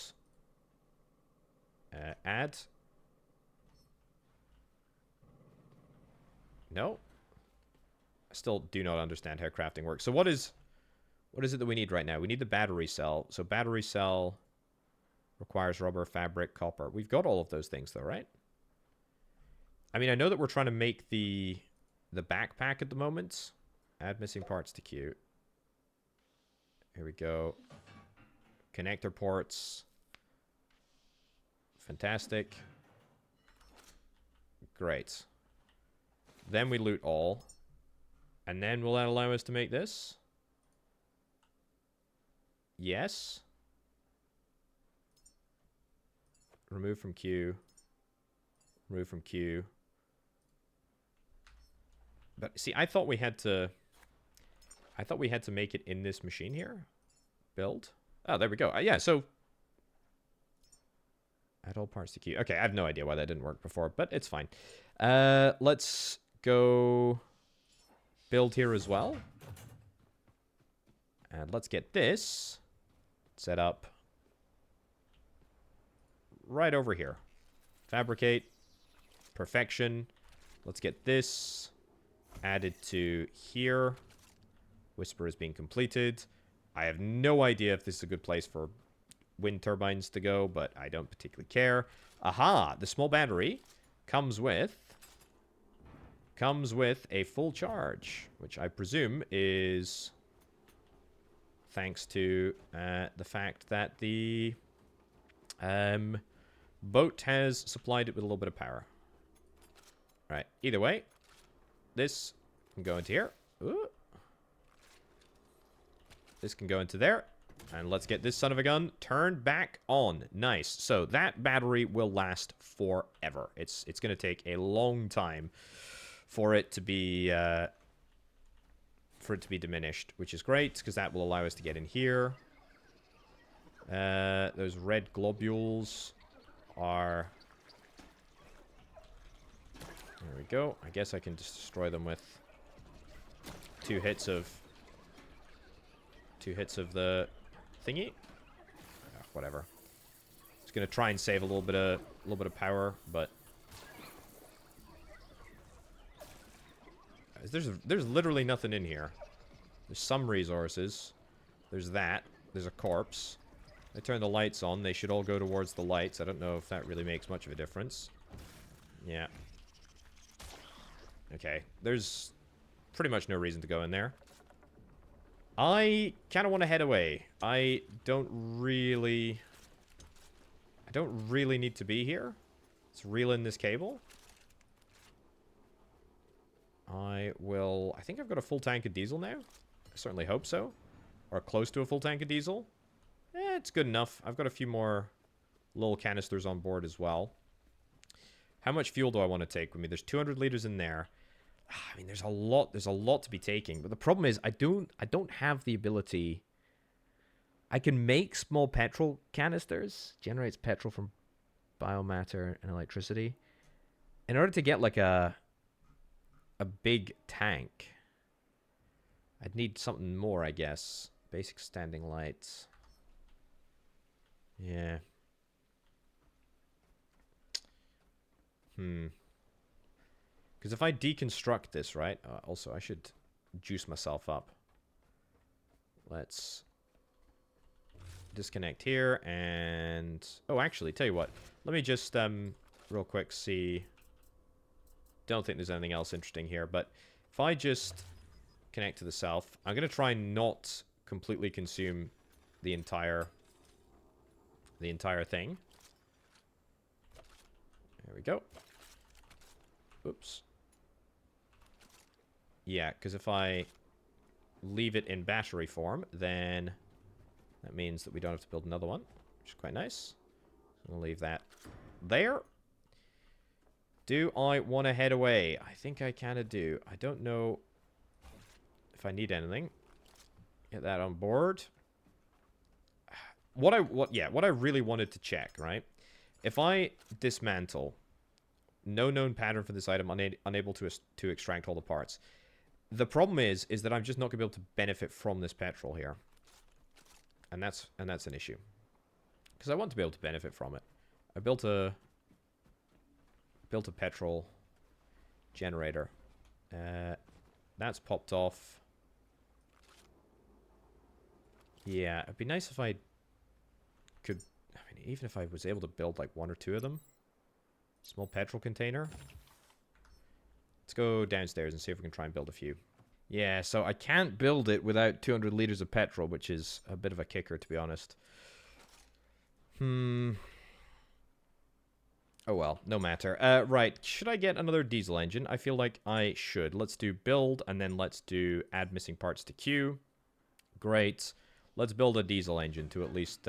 Add. No. I still do not understand how crafting works. So what is it that we need right now? We need the battery cell. So battery cell requires rubber, fabric, copper. We've got all of those things though, right? I mean, I know that we're trying to make the backpack at the moment. Add missing parts to queue. Here we go. Connector ports. Fantastic. Great. Then we loot all. And then will that allow us to make this? Yes. Remove from queue. Remove from queue. But see, I thought we had to make it in this machine here. Build. Oh, there we go. Yeah, so add all parts to queue. Okay, I have no idea why that didn't work before, but it's fine. Let's go build here as well. And let's get this set up right over here. Fabricate. Perfection. Let's get this added to here. Whisper is being completed. I have no idea if this is a good place for wind turbines to go, but I don't particularly care. Aha! The small battery comes with a full charge, which I presume is thanks to the fact that the boat has supplied it with a little bit of power. Right. Either way, this can go into here. Ooh. This can go into there. And let's get this son of a gun turned back on. Nice. So that battery will last forever. It's going to take a long time for it to be diminished, which is great because that will allow us to get in here. Those red globules are... There we go. I guess I can just destroy them with two hits of the thingy. Oh, whatever. Just gonna try and save a little bit of power, but there's literally nothing in here. There's some resources. There's that. There's a corpse. I turn the lights on. They should all go towards the lights. I don't know if that really makes much of a difference. Yeah. Okay. There's pretty much no reason to go in there. I kind of want to head away. I don't really need to be here. Let's reel in this cable. I think I've got a full tank of diesel now. I certainly hope so. Or close to a full tank of diesel. It's good enough. I've got a few more little canisters on board as well. How much fuel do I want to take with me? There's 200 liters in there. I mean, there's a lot to be taking. But the problem is I don't have the ability. I can make small petrol canisters. Generates petrol from biomatter and electricity. In order to get like a big tank, I'd need something more, I guess. Basic standing lights. Yeah. Because if I deconstruct this, right? Also, I should juice myself up. Let's disconnect here and... Oh, actually, tell you what. Let me just, real quick, see... Don't think there's anything else interesting here, but if I just connect to the south, I'm going to try and not completely consume the entire thing. There we go. Oops. Yeah, because if I leave it in battery form, then that means that we don't have to build another one, which is quite nice. We'll leave that there. Do I want to head away? I think I kind of do. I don't know if I need anything. Get that on board. What I really wanted to check, right? If I dismantle, no known pattern for this item, unable to extract all the parts. The problem is that I'm just not going to be able to benefit from this petrol here. And that's an issue. Because I want to be able to benefit from it. I built a petrol generator. That's popped off. Yeah, it'd be nice if I could... I mean, even if I was able to build like one or two of them. Small petrol container. Let's go downstairs and see if we can try and build a few. Yeah, so I can't build it without 200 liters of petrol, which is a bit of a kicker, to be honest. Oh well, no matter. Right, should I get another diesel engine? I feel like I should. Let's do build, and then let's do add missing parts to queue. Great. Let's build a diesel engine to at least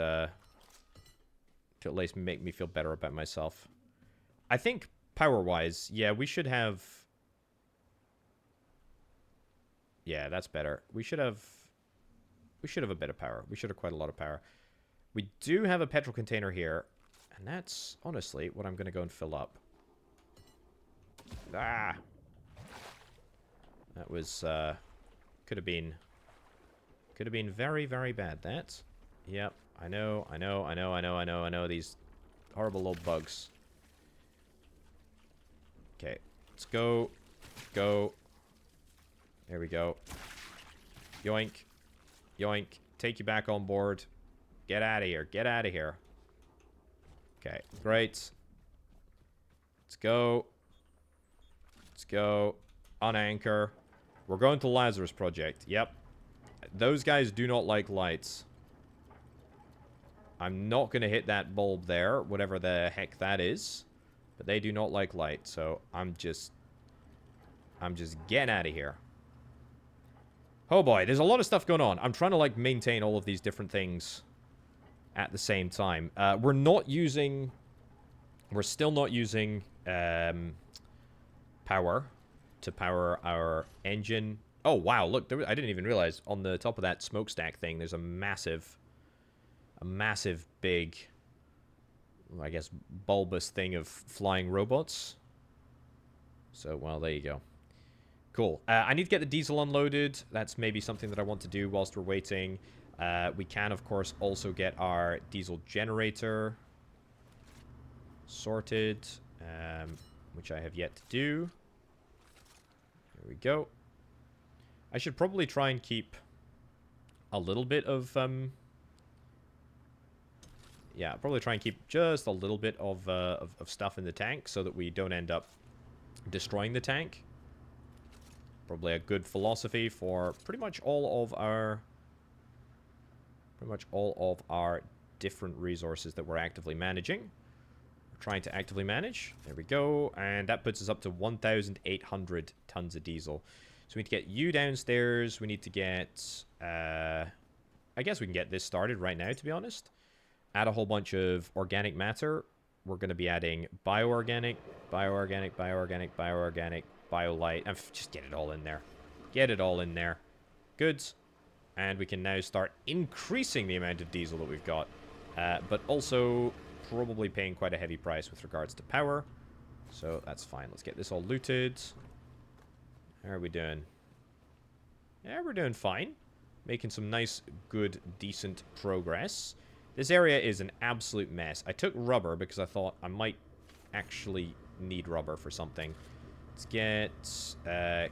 make me feel better about myself. I think power-wise, yeah, we should have... Yeah, that's better. We should have a bit of power. We should have quite a lot of power. We do have a petrol container here, and that's honestly what I'm going to go and fill up. Ah! That was, could have been very, very bad, that. Yep, I know, these horrible little bugs. Okay, let's go. Go. There we go. Yoink. Yoink. Take you back on board. Get out of here. Get out of here. Okay, great. Let's go. Let's go. On anchor. We're going to Lazarus Project. Yep. Those guys do not like lights. I'm not going to hit that bulb there, whatever the heck that is. But they do not like light, so I'm just getting out of here. Oh boy, there's a lot of stuff going on. I'm trying to, like, maintain all of these different things at the same time. We're still not using power to power our engine. Oh, wow, look, I didn't even realize on the top of that smokestack thing, there's a massive big, I guess, bulbous thing of flying robots. So, well, there you go. Cool. I need to get the diesel unloaded. That's maybe something that I want to do whilst we're waiting. We can, of course, also get our diesel generator sorted, which I have yet to do. There we go. I should probably try and keep a little bit of, yeah, probably try and keep just a little bit of stuff in the tank so that we don't end up destroying the tank. Probably a good philosophy for pretty much all of our different resources that we're actively managing. We're trying to actively manage. There we go. And that puts us up to 1,800 tons of diesel. So we need to get you downstairs. We need to get, I guess we can get this started right now, to be honest. Add a whole bunch of organic matter. We're going to be adding bioorganic, bioorganic, bioorganic, bioorganic, biolite. Just get it all in there. Get it all in there. Good. And we can now start increasing the amount of diesel that we've got. But also probably paying quite a heavy price with regards to power. So that's fine. Let's get this all looted. How are we doing? Yeah, we're doing fine. Making some nice, good, decent progress. This area is an absolute mess. I took rubber because I thought I might actually need rubber for something. Let's get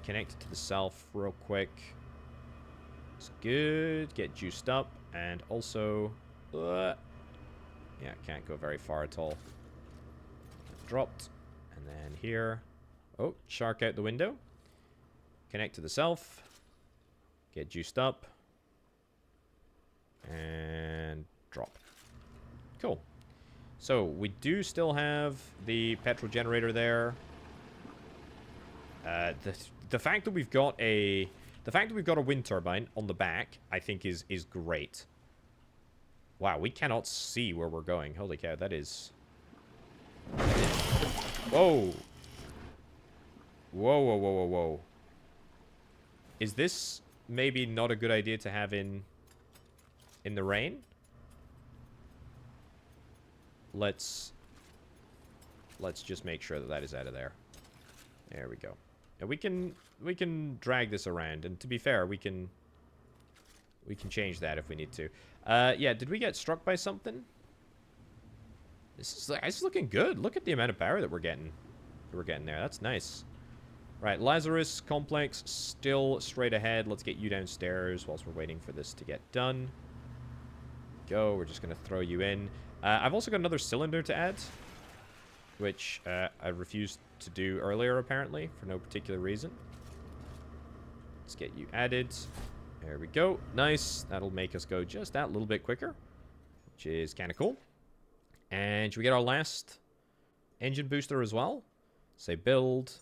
connected to the self real quick. It's good. Get juiced up. And also... yeah, can't go very far at all. Dropped. And then here. Oh, shark out the window. Connect to the self. Get juiced up. And drop. Cool. So, we do still have the petrol generator there. The fact that we've got a wind turbine on the back, I think is great. Wow, we cannot see where we're going. Holy cow, that is... Whoa. Whoa, whoa, whoa, whoa, whoa. Is this maybe not a good idea to have in the rain? Let's just make sure that is out of there. There we go. And we can drag this around, and to be fair, we can change that if we need to. Yeah, did we get struck by something? This is looking good. Look at the amount of power that we're getting there. That's nice. Right, Lazarus Complex still straight ahead. Let's get you downstairs whilst we're waiting for this to get done. Go. We're just going to throw you in. I've also got another cylinder to add, which I refused to do earlier, apparently, for no particular reason. Let's get you added. There we go. Nice. That'll make us go just that little bit quicker, which is kind of cool. And should we get our last engine booster as well? Say build,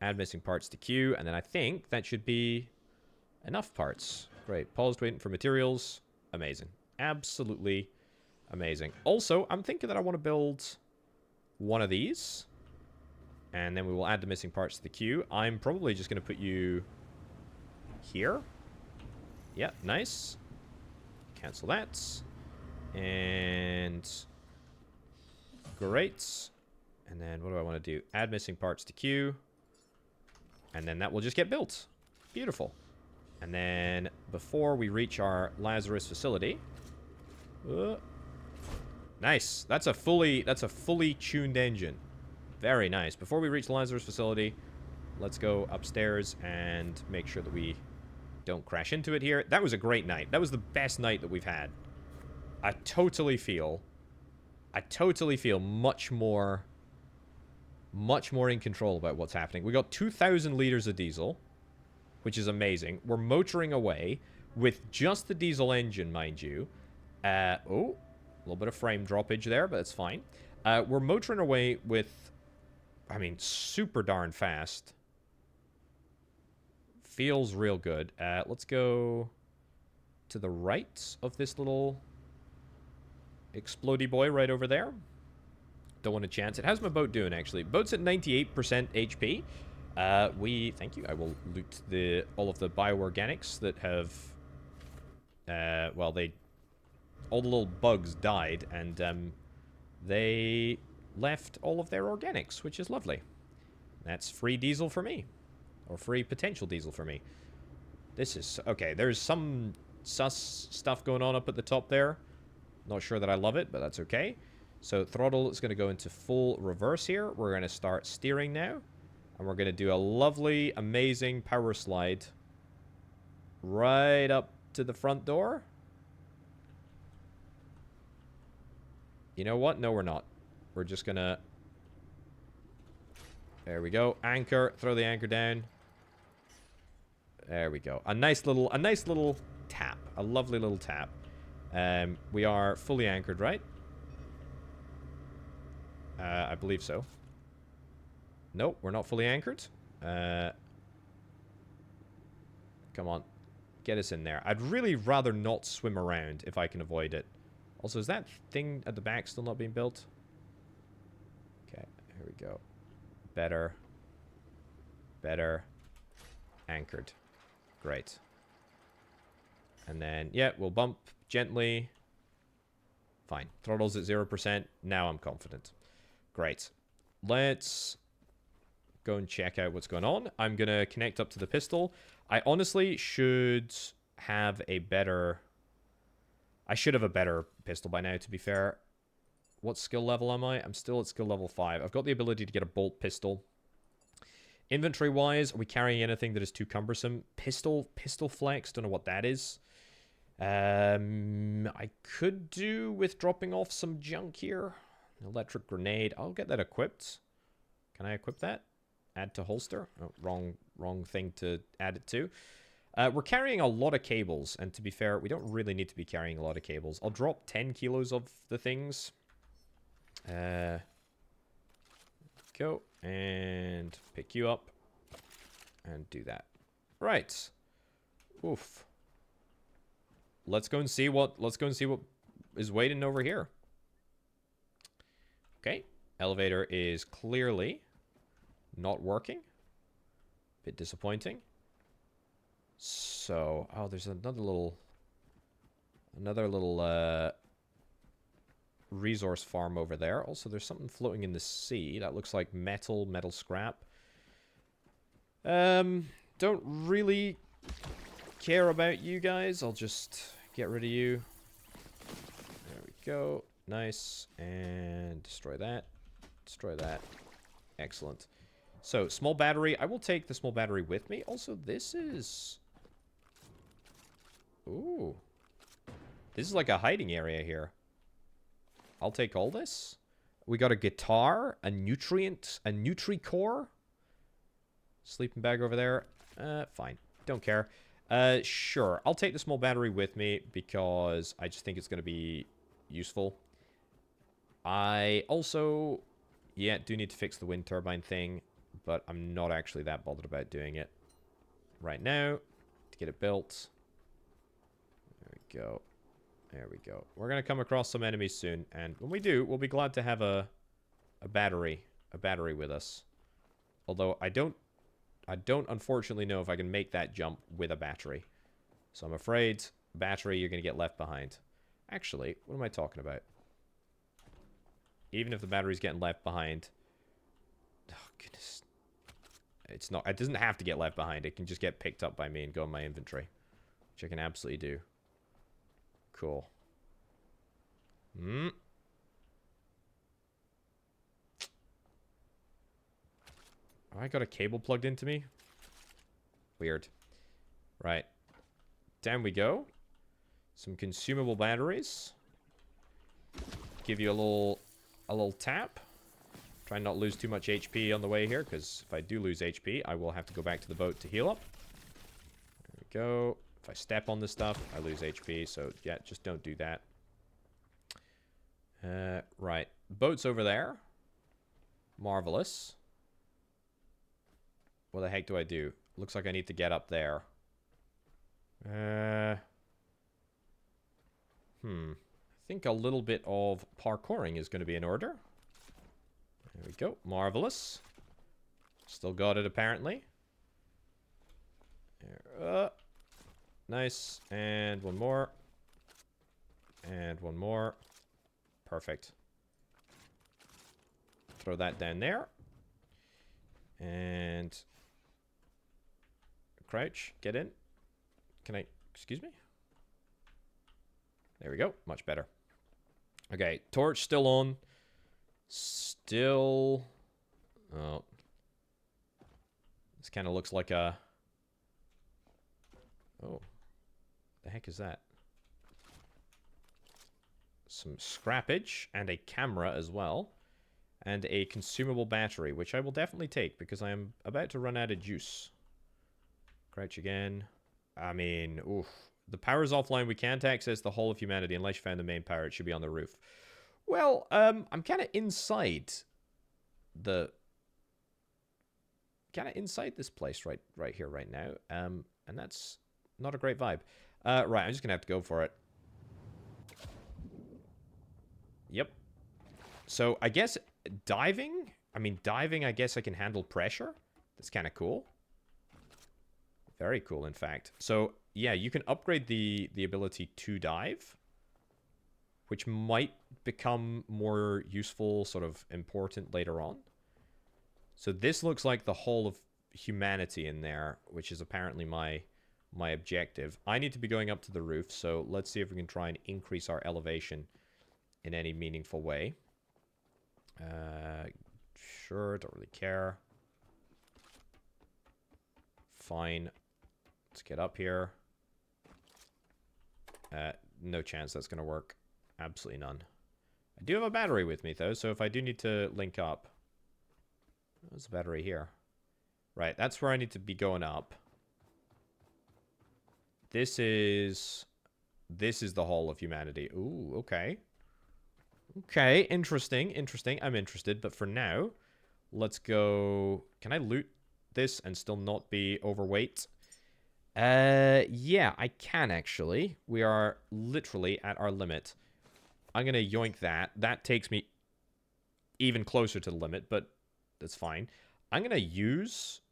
add missing parts to queue, and then I think that should be enough parts. Great. Paused waiting for materials. Amazing. Absolutely amazing. Also, I'm thinking that I want to build one of these, and then we will add the missing parts to the queue. I'm probably just going to put you here. Yeah, nice. Cancel that. And great. And then what do I want to do? Add missing parts to queue. And then that will just get built. Beautiful. And then before we reach our Lazarus facility... nice. That's a fully tuned engine. Very nice. Before we reach the Lazarus facility, let's go upstairs and make sure that we don't crash into it here. That was a great night. That was the best night that we've had. I totally feel much more in control about what's happening. We got 2,000 liters of diesel, which is amazing. We're motoring away with just the diesel engine, mind you. Oh, a little bit of frame droppage there, but it's fine. We're motoring away with, I mean, super darn fast. Feels real good. Let's go to the right of this little explodey boy right over there. Don't want a chance. It. How's my boat doing, actually? Boat's at 98% HP. Thank you. I will loot all of the bioorganics that have, well, all the little bugs died, and, they left all of their organics, which is lovely. That's free diesel for me. Or free potential diesel for me. This is, okay, there's some sus stuff going on up at the top there. Not sure that I love it, but that's okay. So throttle is going to go into full reverse here. We're going to start steering now. And we're going to do a lovely, amazing power slide right up to the front door. You know what? No, we're not. We're just going to... There we go. Anchor. Throw the anchor down. There we go. A nice little tap. A lovely little tap. We are fully anchored, right? I believe so. Nope, we're not fully anchored. Come on. Get us in there. I'd really rather not swim around if I can avoid it. Also, is that thing at the back still not being built? Okay, here we go. Better. Better. Anchored. Great. And then, yeah, we'll bump gently. Fine. Throttle's at 0%. Now I'm confident. Great. Let's go and check out what's going on. I'm going to connect up to the pistol. I honestly should have a better... I should have a better pistol by now, to be fair. What skill level am I? I'm still at skill level 5. I've got the ability to get a bolt pistol. Inventory-wise, are we carrying anything that is too cumbersome? Pistol flex, don't know what that is. I could do with dropping off some junk here. Electric grenade. I'll get that equipped. Can I equip that? Add to holster. Oh, wrong thing to add it to. We're carrying a lot of cables, and to be fair, we don't really need to be carrying a lot of cables. I'll drop 10 kilos of the things. Go and pick you up and do that. Right. Oof. Let's go and see what is waiting over here. Okay. Elevator is clearly not working. Bit disappointing. So, oh, there's another little resource farm over there. Also, there's something floating in the sea. That looks like metal scrap. Don't really care about you guys. I'll just get rid of you. There we go. Nice. And destroy that. Destroy that. Excellent. So, small battery. I will take the small battery with me. Also, this is... Ooh. This is like a hiding area here. I'll take all this. We got a guitar, a Nutri-Core. Sleeping bag over there. Fine. Don't care. Sure. I'll take the small battery with me because I just think it's going to be useful. I also, yeah, do need to fix the wind turbine thing, but I'm not actually that bothered about doing it right now to get it built. There we go. There we go. We're going to come across some enemies soon, and when we do, we'll be glad to have a battery with us. Although I don't unfortunately know if I can make that jump with a battery. So I'm afraid, battery, you're going to get left behind. Actually, what am I talking about? Even if the battery's getting left behind... Oh, goodness. It's not... It doesn't have to get left behind. It can just get picked up by me and go in my inventory. Which I can absolutely do. Cool. Oh, I got a cable plugged into me? Weird. Right. Down we go. Some consumable batteries. Give you a little tap. Try and not lose too much HP on the way here, because if I do lose HP, I will have to go back to the boat to heal up. There we go. If I step on this stuff, I lose HP, so yeah, just don't do that. Right. Boat's over there. Marvelous. What the heck do I do? Looks like I need to get up there. I think a little bit of parkouring is going to be in order. There we go. Marvelous. Still got it, apparently. There, nice. And one more. And one more. Perfect. Throw that down there. And... crouch. Get in. Can I... excuse me? There we go. Much better. Okay. Torch still on. Still... oh. This kind of looks like a... oh. The heck is that? Some scrappage and a camera as well. And a consumable battery, which I will definitely take because I am about to run out of juice. Crouch again. I mean, oof. The power's offline. We can't access the whole of humanity unless you found the main power. It should be on the roof. Well, I'm kind of inside the... kind of inside this place right here, right now. And that's not a great vibe. Right, I'm just going to have to go for it. Yep. So, I guess diving... I mean, diving, I guess I can handle pressure. That's kind of cool. Very cool, in fact. So, yeah, you can upgrade the ability to dive, which might become more useful, sort of important later on. So this looks like the whole of humanity in there, which is apparently my objective. I need to be going up to the roof, so let's see if we can try and increase our elevation in any meaningful way. Sure, don't really care. Fine. Let's get up here. No chance that's going to work. Absolutely none. I do have a battery with me, though, so if I do need to link up... there's a battery here. Right, that's where I need to be going up. This is the whole of humanity. Ooh, okay. Okay, interesting, interesting. I'm interested, but for now, let's go... can I loot this and still not be overweight? Yeah, I can, actually. We are literally at our limit. I'm gonna yoink that. That takes me even closer to the limit, but that's fine. I'm gonna use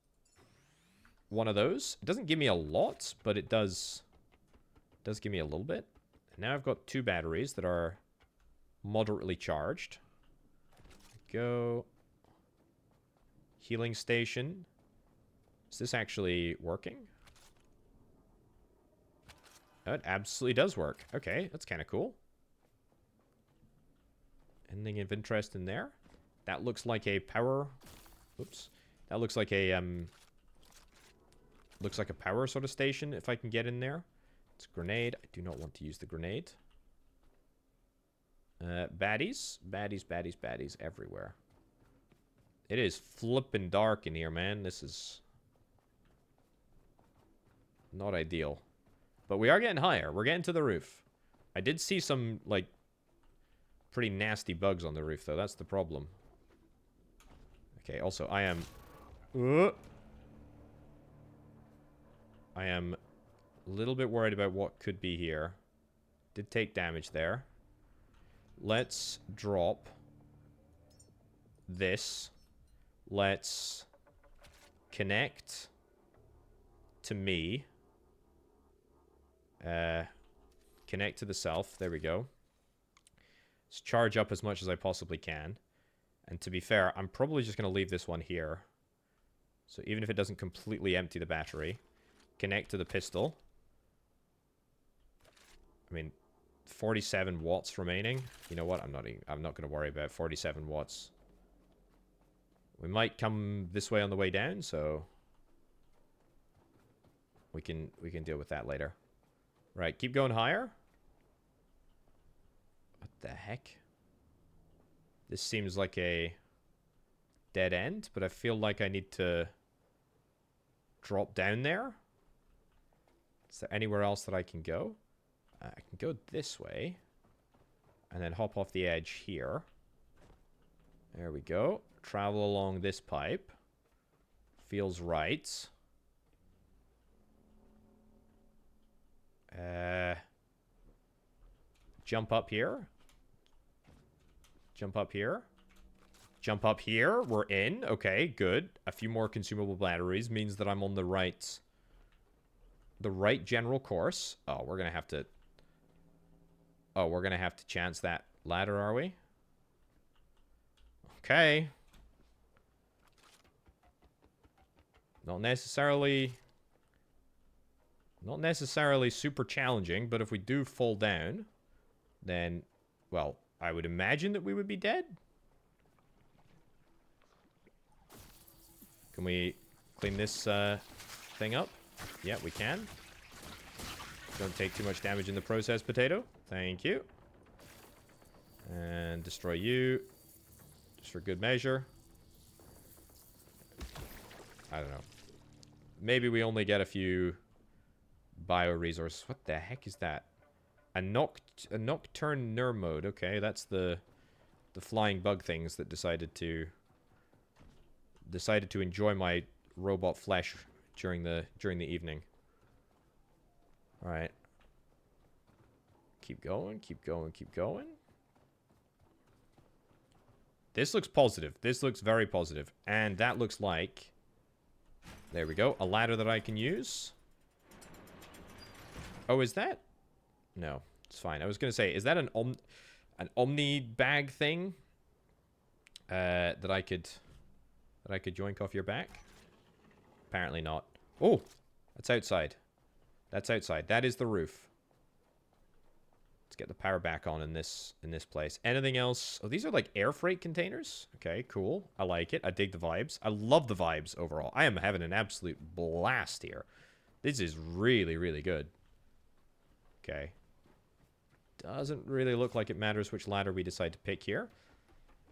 one of those. It doesn't give me a lot, but it does give me a little bit. And now I've got 2 batteries that are moderately charged. Go. Healing station. Is this actually working? Oh, it absolutely does work. Okay, that's kind of cool. Anything of interest in there? That looks like a power... oops. That looks like a, looks like a power sort of station, if I can get in there. It's a grenade. I do not want to use the grenade. Baddies. Baddies, baddies, baddies everywhere. It is flippin' dark in here, man. This is... not ideal. But we are getting higher. We're getting to the roof. I did see some, like, pretty nasty bugs on the roof, though. That's the problem. Okay, also, I am a little bit worried about what could be here. Did take damage there. Let's drop this. Let's connect to me. Connect to the self. There we go. Let's charge up as much as I possibly can. And to be fair, I'm probably just going to leave this one here. So even if it doesn't completely empty the battery, connect to the pistol. I mean, 47 watts remaining. You know what? I'm not going to worry about 47 watts. We might come this way on the way down, so we can deal with that later. Right, keep going higher. What the heck? This seems like a dead end, but I feel like I need to drop down there. Is there anywhere else that I can go? I can go this way. And then hop off the edge here. There we go. Travel along this pipe. Feels right. Jump up here. Jump up here. Jump up here. We're in. Okay, good. A few more consumable batteries means that I'm on the right general course. Oh, we're gonna have to... Oh, we're gonna have to chance that ladder, are we? Okay. Not necessarily super challenging, but if we do fall down, then, well, I would imagine that we would be dead. Can we clean this thing up? Yeah, we can. Don't take too much damage in the process, potato. Thank you. And destroy you. Just for good measure. I don't know. Maybe we only get a few bio-resources. What the heck is that? A nocturne Nermode. Okay, that's the flying bug things that decided to enjoy my robot flesh during the evening. All right. Keep going, keep going, keep going. This looks positive. This looks very positive. And that looks like... There we go. A ladder that I can use. Oh, is that... No, it's fine. I was going to say, is that an Omni bag thing? That I could joink off your back? Apparently not. Oh, that's outside. That's outside. That is the roof. Let's get the power back on in this place. Anything else? Oh, these are like air freight containers. Okay, cool. I like it. I dig the vibes. I love the vibes overall. I am having an absolute blast here. This is really, really good. Okay. Doesn't really look like it matters which ladder we decide to pick here.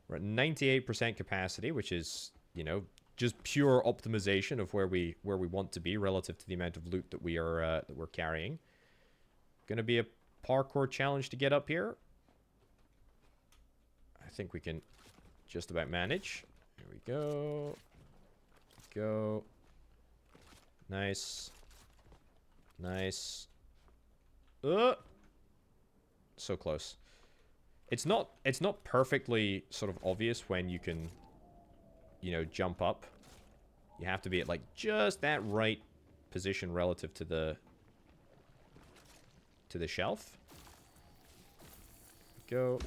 We're at 98% capacity, which is, you know, just pure optimization of where we want to be relative to the amount of loot that we're carrying. Gonna be a parkour challenge to get up here. I think we can just about manage. Here we go. Go. Nice. Nice. So close. It's not perfectly sort of obvious when you can, you know, jump up. You have to be at like just that right position relative to the shelf. Go.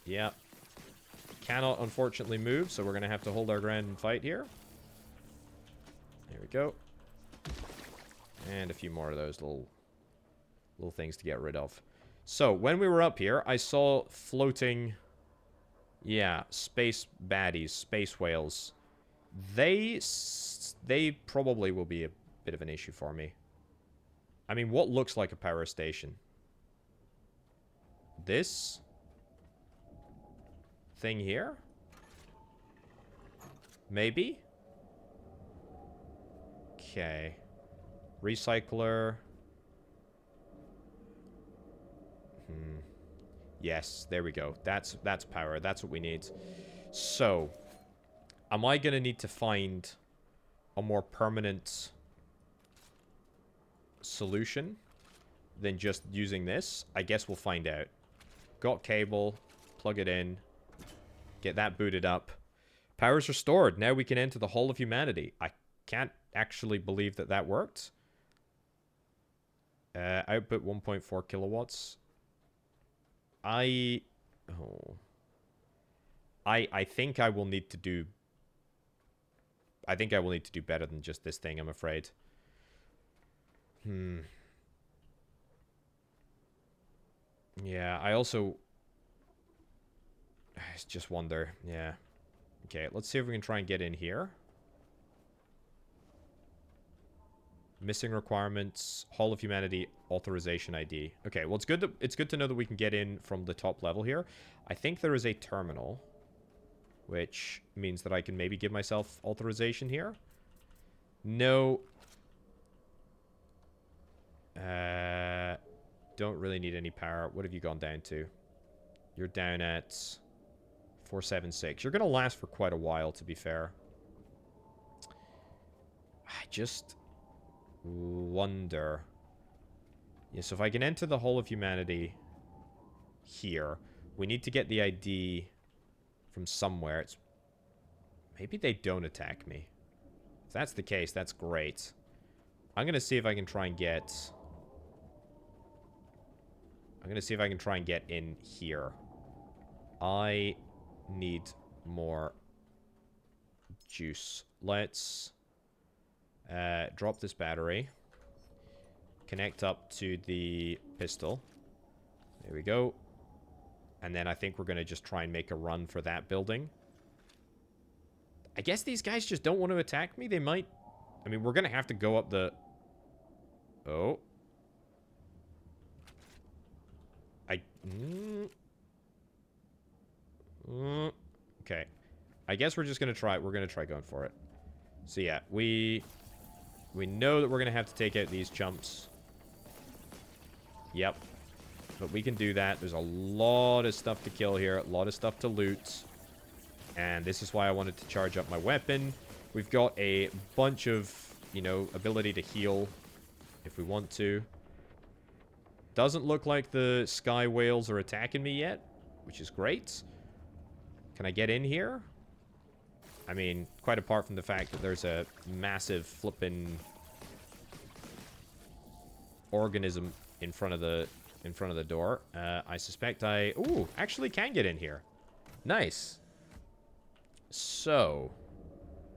Yeah. Cannot unfortunately move, so we're gonna have to hold our ground and fight here. There we go. And a few more of those little things to get rid of. So, when we were up here, I saw floating... Yeah, space baddies, space whales. They probably will be a bit of an issue for me. I mean, what looks like a power station? This thing here? Maybe? Okay. Recycler. Yes, there we go. That's power. That's what we need. So, am I going to need to find a more permanent solution than just using this? I guess we'll find out. Got cable. Plug it in. Get that booted up. Power's restored. Now we can enter the Hall of Humanity. I can't actually believe that that worked. Output 1.4 kilowatts. I think I will need to do... I think I will need to do better than just this thing, I'm afraid. Yeah, I also... I just wonder, yeah. Okay, let's see if we can try and get in here. Missing requirements, Hall of Humanity, authorization ID. Okay, well, it's good to know that we can get in from the top level here. I think there is a terminal, which means that I can maybe give myself authorization here. No. Don't really need any power. What have you gone down to? You're down at 476. You're going to last for quite a while, to be fair. I just wonder. Yeah, so if I can enter the Hall of Humanity here, we need to get the ID from somewhere. It's maybe they don't attack me. If that's the case, that's great. I'm going to see if I can try and get... I'm going to see if I can try and get in here. I need more juice. Let's drop this battery. Connect up to the pistol. There we go. And then I think we're going to just try and make a run for that building. I guess these guys just don't want to attack me. They might... I mean, we're going to have to go up the... Oh. Okay. I guess we're just going to try... We're going to try going for it. So, yeah. We know that we're going to have to take out these chumps. Yep. But we can do that. There's a lot of stuff to kill here. A lot of stuff to loot. And this is why I wanted to charge up my weapon. We've got a bunch of, you know, ability to heal if we want to. Doesn't look like the sky whales are attacking me yet, which is great. Can I get in here? I mean, quite apart from the fact that there's a massive flippin' organism in front of the door. I suspect I... Ooh, actually can get in here. Nice. So,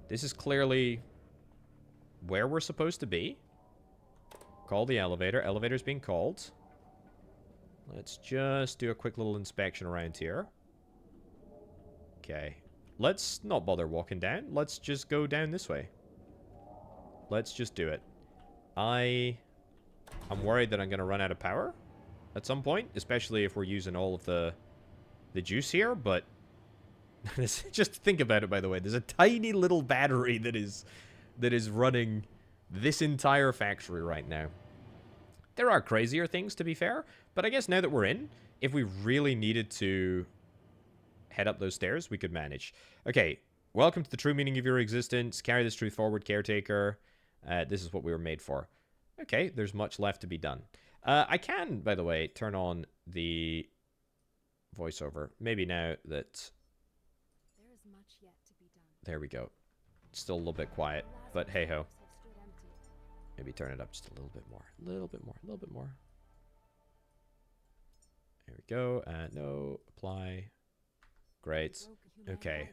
this is clearly where we're supposed to be. Call the elevator. Elevator's being called. Let's just do a quick little inspection around here. Okay. Let's not bother walking down. Let's just go down this way. Let's just do it. I'm worried that I'm going to run out of power at some point, especially if we're using all of the juice here, but just think about it, by the way. There's a tiny little battery that is running this entire factory right now. There are crazier things, to be fair, but I guess now that we're in, if we really needed to head up those stairs, we could manage. Okay, welcome to the true meaning of your existence. Carry this truth forward, Caretaker. This is what we were made for. Okay, there's much left to be done. I can, by the way, turn on the voiceover. Maybe now that... There is much yet to be done. There we go. Still a little bit quiet, but hey-ho. Maybe turn it up just a little bit more. A little bit more. A little bit more. There we go. No. Apply. Great. Okay.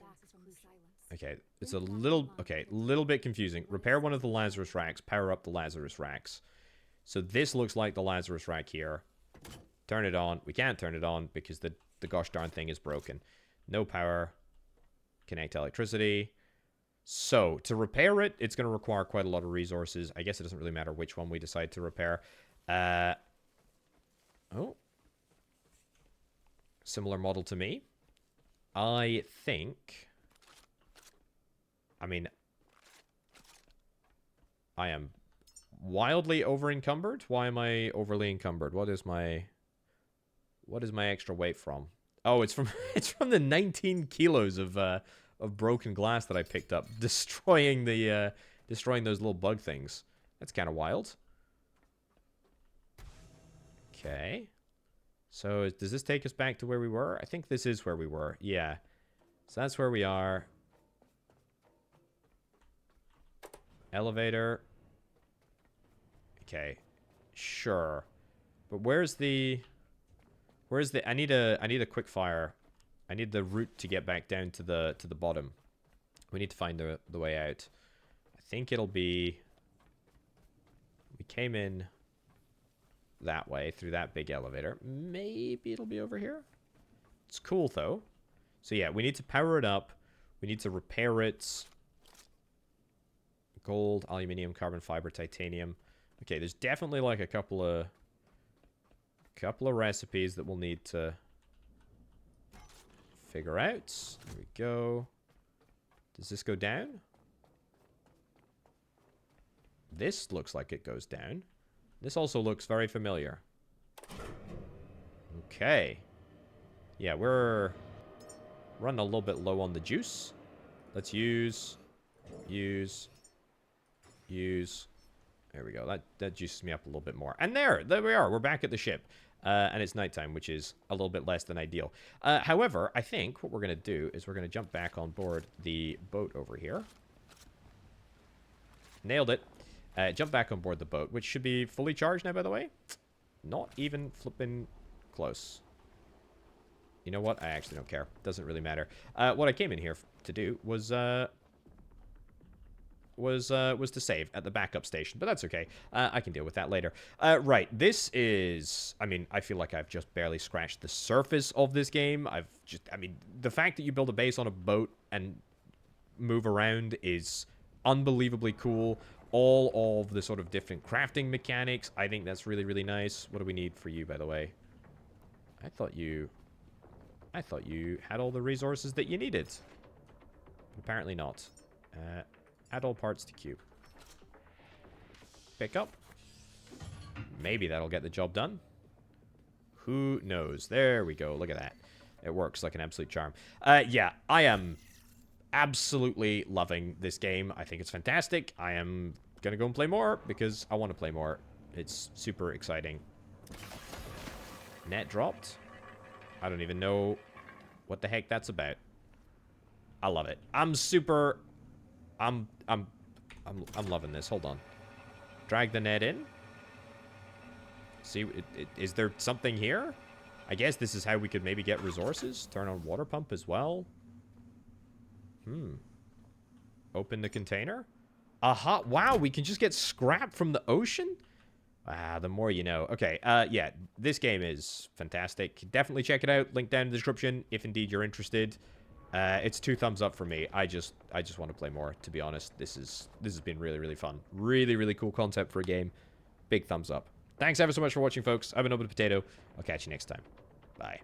Okay. It's a little... Okay. Little bit confusing. Repair one of the Lazarus racks. Power up the Lazarus racks. So this looks like the Lazarus rack here. Turn it on. We can't turn it on because the gosh darn thing is broken. No power. Connect electricity. So, to repair it, it's going to require quite a lot of resources. I guess it doesn't really matter which one we decide to repair. Oh. Similar model to me. I think... I mean... I am wildly over-encumbered? Why am I overly encumbered? What is my extra weight from? Oh, it's from it's from the 19 kilos of broken glass that I picked up, destroying those little bug things. That's kind of wild. Okay. So does this take us back to where we were? I think this is where we were. Yeah. So that's where we are. Elevator. Okay. Sure. But where's the I need a quick fire. I need the route to get back down to the bottom. We need to find the way out. I think it'll be... We came in that way through that big elevator. Maybe it'll be over here. It's cool though. So yeah, we need to power it up. We need to repair it. Gold, aluminium, carbon fiber, titanium. Okay, there's definitely like a couple of recipes that we'll need to figure out. There we go. Does this go down? This looks like it goes down. This also looks very familiar. Okay. Yeah, we're running a little bit low on the juice. Let's use. There we go. That juices me up a little bit more. And there we are. We're back at the ship. And it's nighttime, which is a little bit less than ideal. However, I think what we're going to do is we're going to jump back on board the boat over here. Nailed it. Jump back on board the boat, which should be fully charged now, by the way. Not even flipping close. You know what? I actually don't care. Doesn't really matter. What I came in here to do was to save at the backup station, but that's okay. I can deal with that later. Right, this is... I mean, I feel like I've just barely scratched the surface of this game. I mean, the fact that you build a base on a boat and move around is unbelievably cool. All of the sort of different crafting mechanics, I think that's really, really nice. What do we need for you, by the way? I thought you had all the resources that you needed. Apparently not. Add all parts to cube. Pick up. Maybe that'll get the job done. Who knows? There we go. Look at that. It works like an absolute charm. Yeah, I am absolutely loving this game. I think it's fantastic. I am going to go and play more because I want to play more. It's super exciting. Net dropped. I don't even know what the heck that's about. I love it. I'm loving this. Hold on. Drag the net in. See, is there something here? I guess this is how we could maybe get resources. Turn on water pump as well. Open the container. Aha. Wow, we can just get scrap from the ocean? Ah, the more you know. Okay, yeah, this game is fantastic. Definitely check it out. Link down in the description if indeed you're interested. It's 2 thumbs up for me. I just want to play more, to be honest. This has been really, really fun. Really, really cool concept for a game. Big thumbs up. Thanks ever so much for watching, folks. I've been Orbital Potato. I'll catch you next time. Bye.